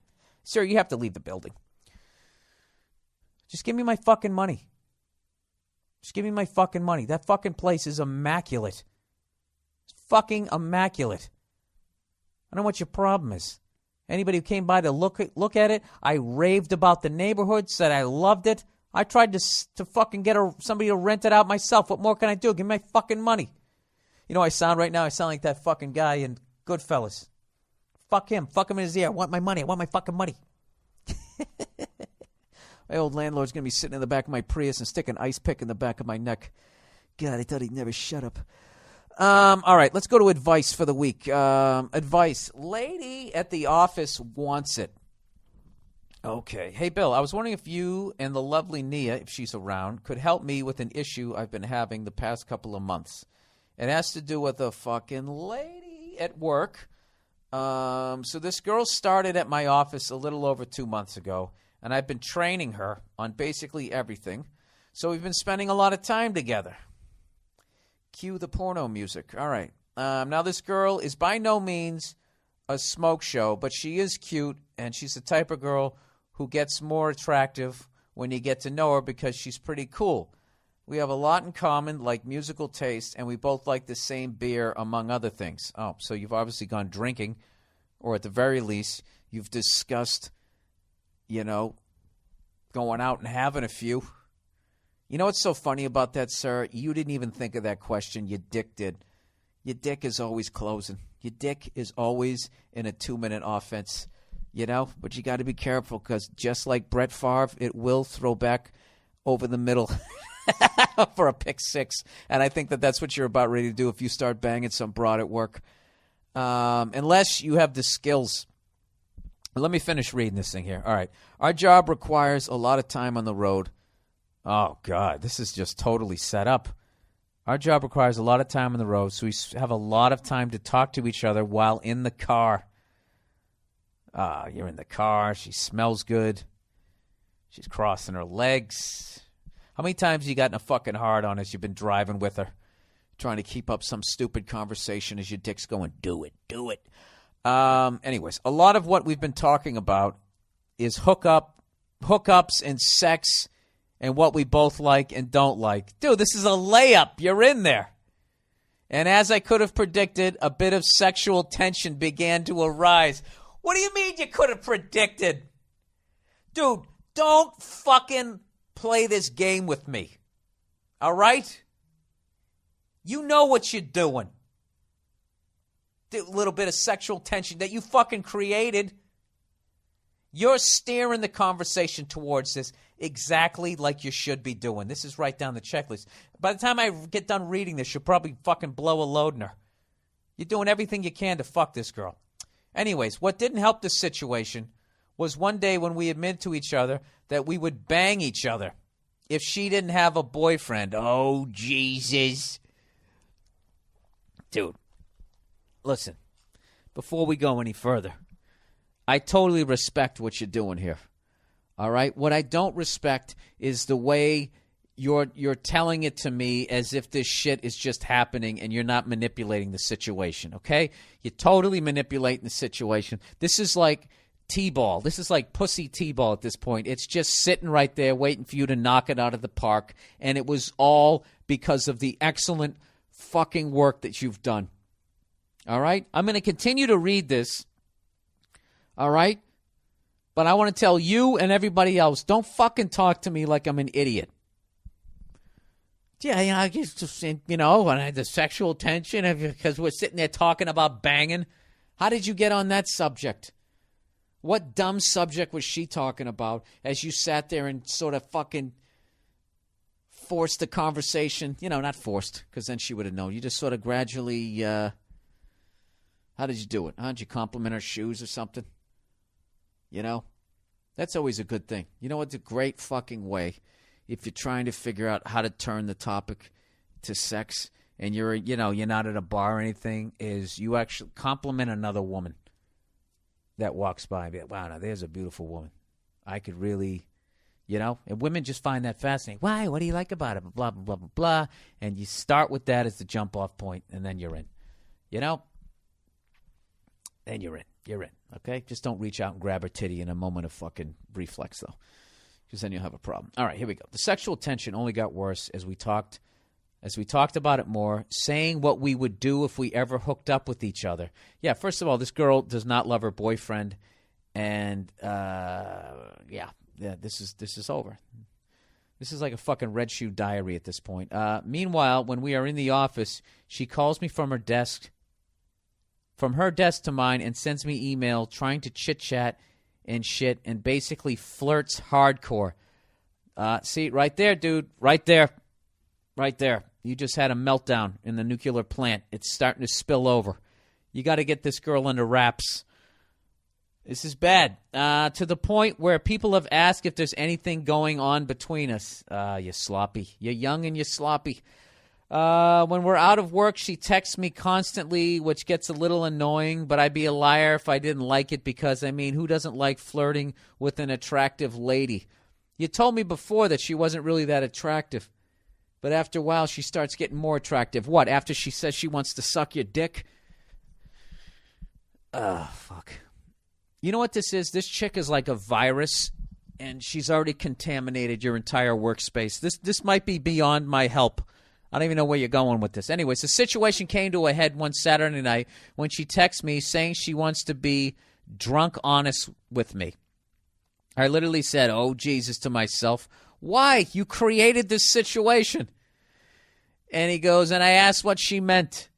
Sir, you have to leave the building. Just give me my fucking money. Just give me my fucking money. That fucking place is immaculate. It's fucking immaculate. I don't know what your problem is. Anybody who came by to look at it, I raved about the neighborhood, said I loved it. I tried to fucking get somebody to rent it out myself. What more can I do? Give me my fucking money. You know, I sound like that fucking guy in Goodfellas. Fuck him. Fuck him in his ear. I want my money. I want my fucking money. My old landlord's going to be sitting in the back of my Prius and stick an ice pick in the back of my neck. God, I thought he'd never shut up. All right, let's go to advice for the week. Advice. Lady at the office wants it. Okay. Hey, Bill, I was wondering if you and the lovely Nia, if she's around, could help me with an issue I've been having the past couple of months. It has to do with a fucking lady at work. So this girl started at my office a little over 2 months ago, and I've been training her on basically everything. So we've been spending a lot of time together. Cue the porno music. All right. Now this girl is by no means a smoke show, but she is cute, and she's the type of girl who gets more attractive when you get to know her because she's pretty cool. We have a lot in common, like musical taste, and we both like the same beer, among other things. Oh, so you've obviously gone drinking, or at the very least, you've discussed, going out and having a few. You know what's so funny about that, sir? You didn't even think of that question. Your dick did. Your dick is always closing. Your dick is always in a 2-minute offense, But you got to be careful because just like Brett Favre, it will throw back over the middle for a pick 6. And I think that's what you're about ready to do if you start banging some broad at work. Unless you have the skills. Let me finish reading this thing here. All right. Our job requires a lot of time on the road. Oh, God, this is just totally set up. Our job requires a lot of time on the road, so we have a lot of time to talk to each other while in the car. You're in the car. She smells good. She's crossing her legs. How many times you gotten a fucking hard on as you've been driving with her, trying to keep up some stupid conversation as your dick's going, do it. Anyways, a lot of what we've been talking about is hookups and sex and what we both like and don't like. Dude, this is a layup. You're in there. And as I could have predicted, a bit of sexual tension began to arise. What do you mean you could have predicted? Dude, don't fucking play this game with me. All right? You know what you're doing. The little bit of sexual tension that you fucking created. You're steering the conversation towards this exactly like you should be doing. This is right down the checklist. By the time I get done reading this, you'll probably fucking blow a load in her. You're doing everything you can to fuck this girl. Anyways, what didn't help this situation was one day when we admitted to each other that we would bang each other if she didn't have a boyfriend. Oh, Jesus. Dude, listen, before we go any further, I totally respect what you're doing here. All right? What I don't respect is the way you're telling it to me as if this shit is just happening and you're not manipulating the situation, okay? You're totally manipulating the situation. This is like T-ball. This is like pussy T-ball at this point. It's just sitting right there waiting for you to knock it out of the park, and it was all because of the excellent fucking work that you've done. All right? I'm going to continue to read this. All right? But I want to tell you and everybody else, don't fucking talk to me like I'm an idiot. Yeah, I just, when I had the sexual tension because we're sitting there talking about banging. How did you get on that subject? What dumb subject was she talking about as you sat there and sort of fucking forced the conversation? Not forced, because then she would have known. You just sort of gradually, how did you do it? Did you compliment her shoes or something? That's always a good thing. You know what's a great fucking way if you're trying to figure out how to turn the topic to sex and you're not at a bar or anything, is you actually compliment another woman that walks by and be like, wow, now there's a beautiful woman. I could really, and women just find that fascinating. Why? What do you like about it? Blah, blah, blah, blah, blah. And you start with that as the jump off point, and then you're in. Then you're in. You're in, okay? Just don't reach out and grab her titty in a moment of fucking reflex, though, because then you'll have a problem. All right, here we go. The sexual tension only got worse as we talked about it more, saying what we would do if we ever hooked up with each other. Yeah, first of all, this girl does not love her boyfriend, and this is over. This is like a fucking Red Shoe Diary at this point. Meanwhile, when we are in the office, she calls me from her desk to mine, and sends me email trying to chit-chat and shit and basically flirts hardcore. See, right there, dude. Right there. Right there. You just had a meltdown in the nuclear plant. It's starting to spill over. You got to get this girl under wraps. This is bad. To the point where people have asked if there's anything going on between us. You're sloppy. You're young and you're sloppy. When we're out of work, she texts me constantly, which gets a little annoying, but I'd be a liar if I didn't like it because, who doesn't like flirting with an attractive lady? You told me before that she wasn't really that attractive, but after a while, she starts getting more attractive. What, after she says she wants to suck your dick? Fuck. You know what this is? This chick is like a virus, and she's already contaminated your entire workspace. This might be beyond my help. I don't even know where you're going with this. Anyways, the situation came to a head one Saturday night when she texts me saying she wants to be drunk honest with me. I literally said, oh, Jesus, to myself. Why? You created this situation. And he goes, and I asked what she meant.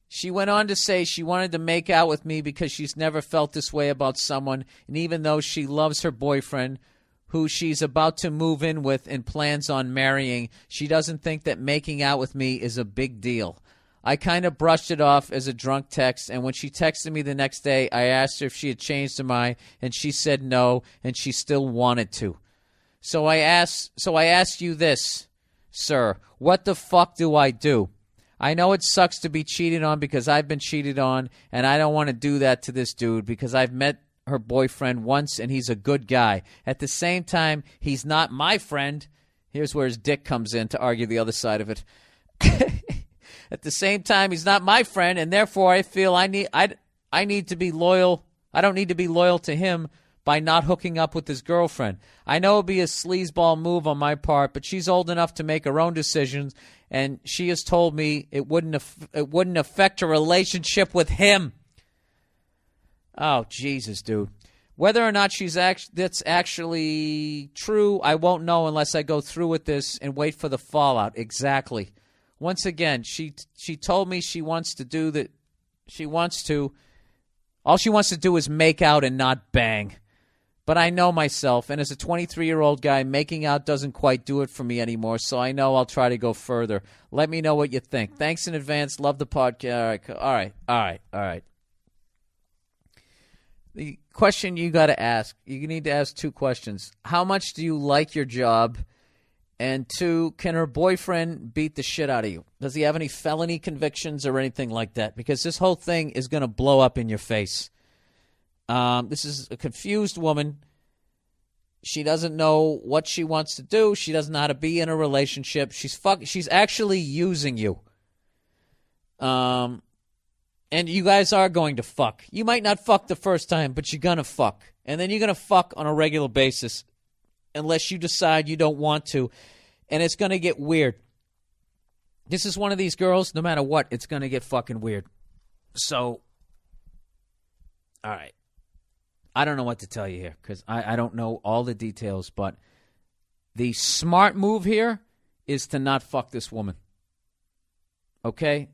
She went on to say she wanted to make out with me because she's never felt this way about someone, and even though she loves her boyfriend, who she's about to move in with and plans on marrying, she doesn't think that making out with me is a big deal. I kind of brushed it off as a drunk text, and when she texted me the next day, I asked her if she had changed her mind, and she said no, and she still wanted to. So I ask you this, sir, what the fuck do I do? I know it sucks to be cheated on because I've been cheated on, and I don't want to do that to this dude because I've met her boyfriend once, and he's a good guy. At the same time, he's not my friend. Here's where his dick comes in to argue the other side of it. At the same time, he's not my friend, and therefore I feel I need to be loyal. I don't need to be loyal to him by not hooking up with his girlfriend. I know it'd be a sleazeball move on my part, but she's old enough to make her own decisions, and she has told me it wouldn't affect her relationship with him. Oh, Jesus, dude. Whether or not that's actually true, I won't know unless I go through with this and wait for the fallout. Exactly. Once again, she told me she wants to do that. All she wants to do is make out and not bang. But I know myself, and as a 23-year-old guy, making out doesn't quite do it for me anymore, so I know I'll try to go further. Let me know what you think. Thanks in advance. Love the podcast. All right. The question you got to ask, you need to ask two questions. How much do you like your job? And two, can her boyfriend beat the shit out of you? Does he have any felony convictions or anything like that? Because this whole thing is going to blow up in your face. This is a confused woman. She doesn't know what she wants to do. She doesn't know how to be in a relationship. She's actually using you. And you guys are going to fuck. You might not fuck the first time, but you're going to fuck. And then you're going to fuck on a regular basis unless you decide you don't want to. And it's going to get weird. This is one of these girls, no matter what, it's going to get fucking weird. So, all right. I don't know what to tell you here because I don't know all the details, but the smart move here is to not fuck this woman. Okay?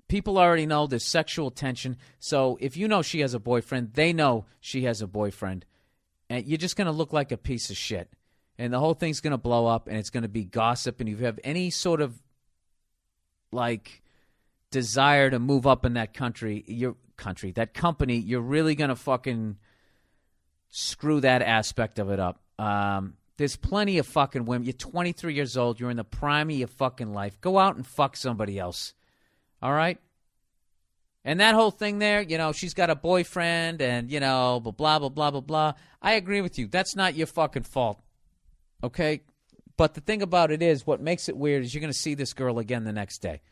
People already know there's sexual tension, so if you know she has a boyfriend, they know she has a boyfriend, and you're just going to look like a piece of shit. And the whole thing's going to blow up, and it's going to be gossip, and if you have any sort of, like, desire to move up in that company, you're really going to fucking screw that aspect of it up. There's plenty of fucking women. You're 23 years old. You're in the prime of your fucking life. Go out and fuck somebody else. All right? And that whole thing there, she's got a boyfriend and, blah, blah, blah, blah, blah, blah. I agree with you. That's not your fucking fault. Okay? But the thing about it is, what makes it weird is you're going to see this girl again the next day.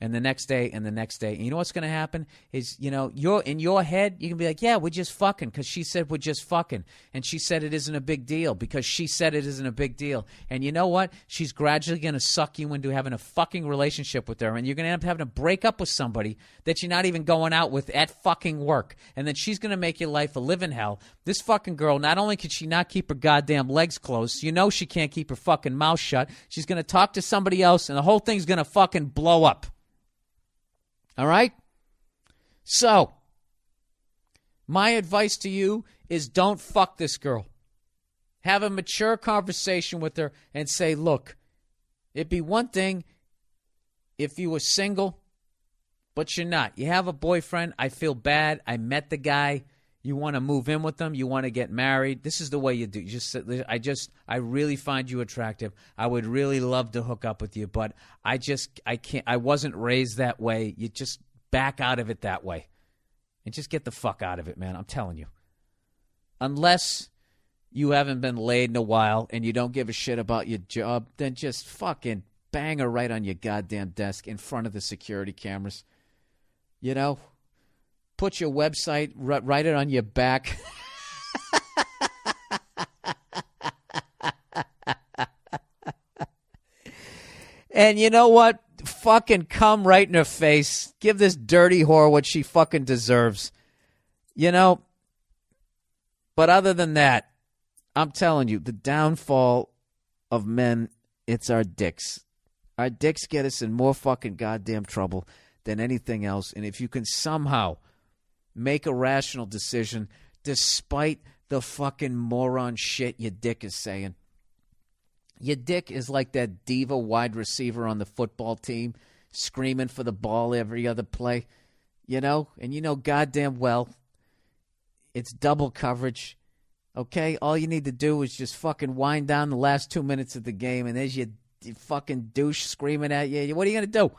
And the next day, and the next day. And you know what's going to happen is, you're in your head, you can be like, yeah, we're just fucking because she said we're just fucking. And she said it isn't a big deal because she said it isn't a big deal. And you know what? She's gradually going to suck you into having a fucking relationship with her. And you're going to end up having to break up with somebody that you're not even going out with at fucking work. And then she's going to make your life a living hell. This fucking girl, not only can she not keep her goddamn legs closed, she can't keep her fucking mouth shut. She's going to talk to somebody else, and the whole thing's going to fucking blow up. All right? So, my advice to you is don't fuck this girl. Have a mature conversation with her and say, look, it'd be one thing if you were single, but you're not. You have a boyfriend. I feel bad. I met the guy. You want to move in with them. You want to get married. This is the way you do. I really find you attractive. I would really love to hook up with you, but I can't. I wasn't raised that way. You just back out of it that way, and just get the fuck out of it, man. I'm telling you. Unless you haven't been laid in a while and you don't give a shit about your job, then just fucking bang her right on your goddamn desk in front of the security cameras. Put your website, write it on your back. And you know what? Fucking come right in her face. Give this dirty whore what she fucking deserves. But other than that, I'm telling you, the downfall of men, it's our dicks. Our dicks get us in more fucking goddamn trouble than anything else. And if you can somehow make a rational decision despite the fucking moron shit your dick is saying. Your dick is like that diva wide receiver on the football team screaming for the ball every other play, and goddamn well it's double coverage, okay? All you need to do is just fucking wind down the last 2 minutes of the game, and there's your fucking douche screaming at you. What are you going to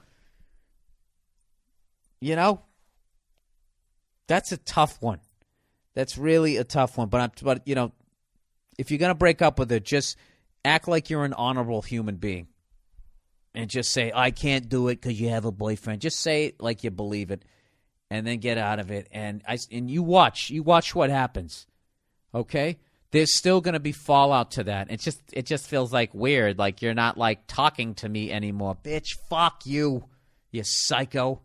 do? That's a tough one. That's really a tough one. But if you're going to break up with her, just act like you're an honorable human being. And just say, I can't do it because you have a boyfriend. Just say it like you believe it. And then get out of it. And you watch what happens. Okay? There's still going to be fallout to that. It just feels like weird. Like you're not like talking to me anymore. Bitch, fuck you, you psycho.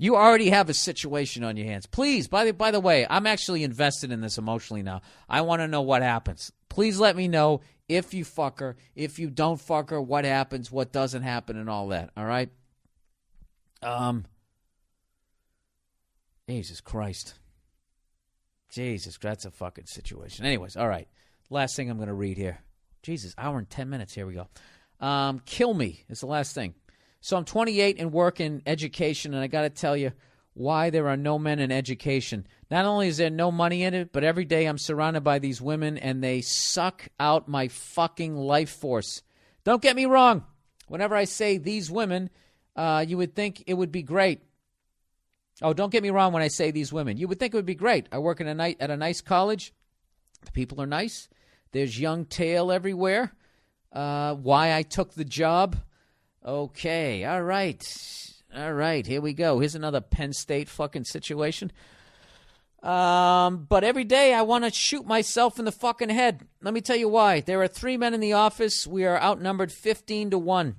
You already have a situation on your hands. Please, by the way, I'm actually invested in this emotionally now. I want to know what happens. Please let me know if you fuck her, if you don't fuck her, what happens, what doesn't happen, and all that. All right? Jesus Christ. Jesus, that's a fucking situation. Anyways, all right. Last thing I'm going to read here. Jesus, hour and 10 minutes. Here we go. Kill me is the last thing. So I'm 28 and work in education, and I got to tell you why there are no men in education. Not only is there no money in it, but every day I'm surrounded by these women, and they suck out my fucking life force. Don't get me wrong. Whenever I say these women, you would think it would be great. Oh, don't get me wrong when I say these women. You would think it would be great. I work at a nice college. The people are nice. There's young tail everywhere. Why I took the job. Okay, all right, here we go. Here's another Penn State fucking situation. But every day I want to shoot myself in the fucking head. Let me tell you why. There are 3 men in the office. We are outnumbered 15-1.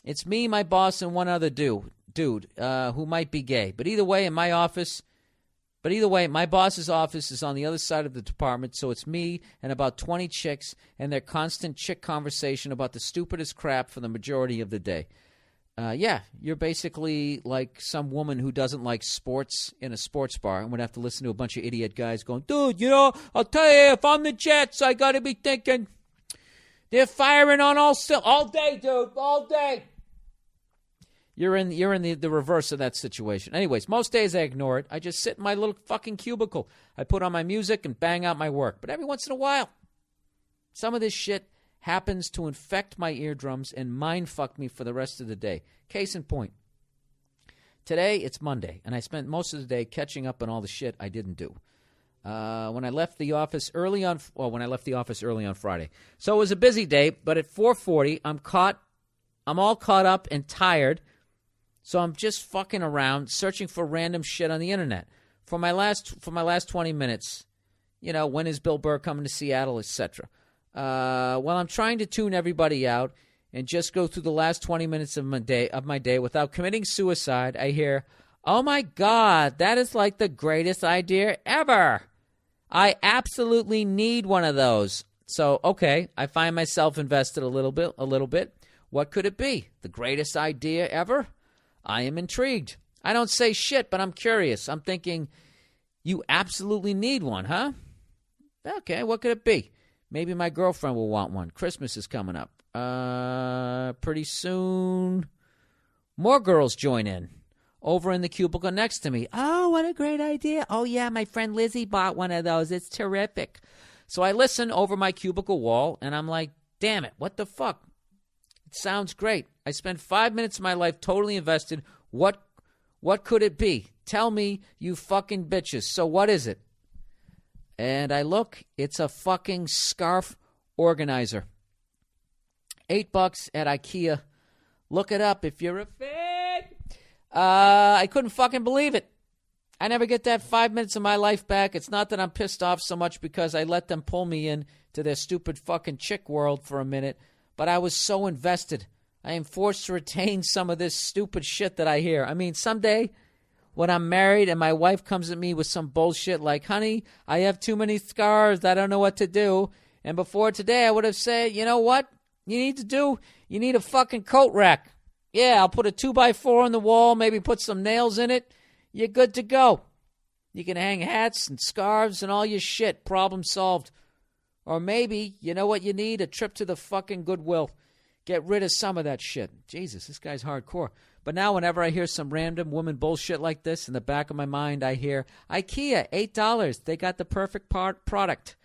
It's me, my boss, and one other dude who might be gay. But either way, my boss's office is on the other side of the department, so it's me and about 20 chicks and their constant chick conversation about the stupidest crap for the majority of the day. Yeah, you're basically like some woman who doesn't like sports in a sports bar and would have to listen to a bunch of idiot guys going, dude, I'll tell you, if I'm the Jets, I got to be thinking they're firing on all day, dude, all day. You're in the reverse of that situation. Anyways, most days I ignore it. I just sit in my little fucking cubicle. I put on my music and bang out my work. But every once in a while, some of this shit happens to infect my eardrums and mind fuck me for the rest of the day. Case in point. Today, it's Monday, and I spent most of the day catching up on all the shit I didn't do. When I left the office early on Friday. So it was a busy day, but at 4:40, I'm all caught up and tired. So I'm just fucking around, searching for random shit on the internet. For my last 20 minutes, when is Bill Burr coming to Seattle, etc. While I'm trying to tune everybody out and just go through the last 20 minutes of my day without committing suicide, I hear, "Oh my God, that is like the greatest idea ever. I absolutely need one of those." So, okay, I find myself invested a little bit. What could it be? The greatest idea ever? I am intrigued. I don't say shit, but I'm curious. I'm thinking, you absolutely need one, huh? Okay, what could it be? Maybe my girlfriend will want one. Christmas is coming up. Pretty soon, more girls join in. Over in the cubicle next to me. Oh, what a great idea. Oh, yeah, my friend Lizzie bought one of those. It's terrific. So I listen over my cubicle wall, and I'm like, damn it, what the fuck? It sounds great. I spent 5 minutes of my life totally invested. What could it be? Tell me, you fucking bitches. So what is it? And I look, it's a fucking scarf organizer. $8 at IKEA. Look it up if you're a fan. I couldn't fucking believe it. I never get that 5 minutes of my life back. It's not that I'm pissed off so much because I let them pull me in to their stupid fucking chick world for a minute, but I was so invested. I am forced to retain some of this stupid shit that I hear. I mean, someday when I'm married and my wife comes at me with some bullshit like, honey, I have too many scars, I don't know what to do. And before today, I would have said, you know what you need to do? You need a fucking coat rack. Yeah, I'll put a 2x4 on the wall, maybe put some nails in it. You're good to go. You can hang hats and scarves and all your shit. Problem solved. Or maybe, you know what you need? A trip to the fucking Goodwill. Get rid of some of that shit. Jesus, this guy's hardcore. But now whenever I hear some random woman bullshit like this, in the back of my mind I hear, IKEA, $8. They got the perfect product.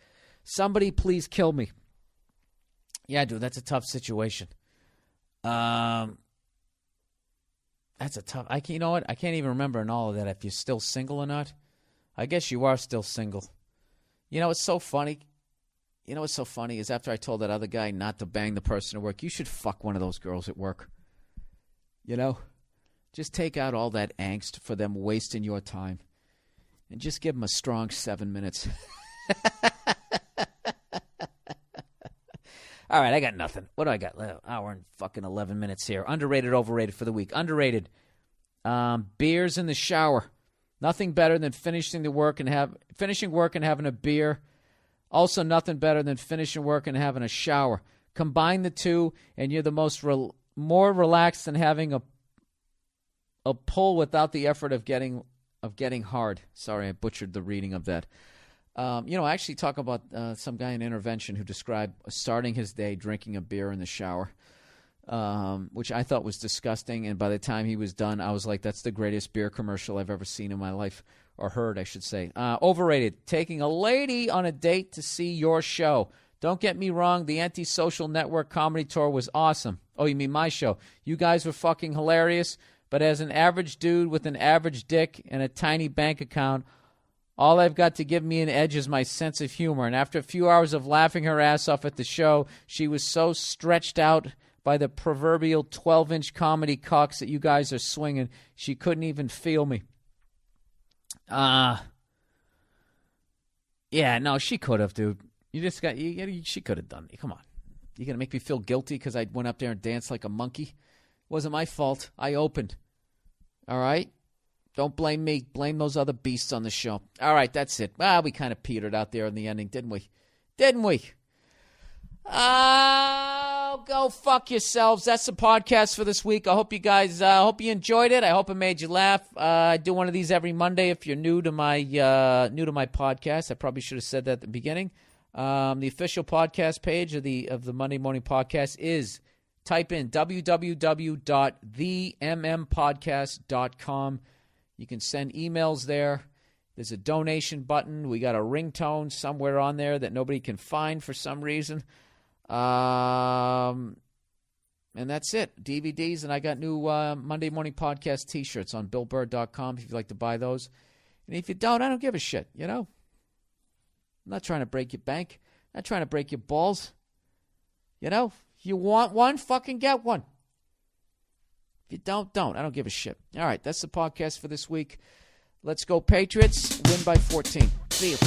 Somebody please kill me. Yeah, dude, that's a tough situation. That's a tough... you know what? I can't even remember in all of that if you're still single or not. I guess you are still single. You know what's so funny? Is after I told that other guy not to bang the person at work, you should fuck one of those girls at work. Just take out all that angst for them wasting your time and just give them a strong 7 minutes. All right, I got nothing. What do I got? Hour and fucking 11 minutes here. Underrated, overrated for the week. Underrated. Beers in the shower. Nothing better than finishing work and having a beer. Also, nothing better than finishing work and having a shower. Combine the two, and you're the more relaxed than having a pull without the effort of getting hard. Sorry, I butchered the reading of that. I actually talk about some guy in Intervention who described starting his day drinking a beer in the shower, which I thought was disgusting. And by the time he was done, I was like, that's the greatest beer commercial I've ever seen in my life, or heard, I should say. Overrated. Taking a lady on a date to see your show. Don't get me wrong, the Antisocial Network comedy tour was awesome. Oh, you mean my show? You guys were fucking hilarious. But as an average dude with an average dick and a tiny bank account, all I've got to give me an edge is my sense of humor. And after a few hours of laughing her ass off at the show, she was so stretched out by the proverbial 12-inch comedy cocks that you guys are swinging, she couldn't even feel me. Yeah, no, she could have, dude. She could have done it. Come on. You going to make me feel guilty because I went up there and danced like a monkey? It wasn't my fault. I opened. All right? Don't blame me. Blame those other beasts on the show. All right, that's it. We kind of petered out there in the ending, didn't we? Didn't we? Oh, go fuck yourselves. That's the podcast for this week. I hope you guys, hope you enjoyed it. I hope it made you laugh. I do one of these every Monday. If you're new to my podcast, I probably should have said that at the beginning. The official podcast page of the Monday Morning Podcast is type in www.themmpodcast.com. You can send emails there. There's a donation button. We got a ringtone somewhere on there that nobody can find for some reason. And that's it. DVDs, and I got new Monday Morning Podcast T-shirts on BillBurr.com if you'd like to buy those. And if you don't, I don't give a shit, I'm not trying to break your bank. I'm not trying to break your balls. You want one, fucking get one. If you don't. I don't give a shit. All right, that's the podcast for this week. Let's go Patriots. Win by 14. See you.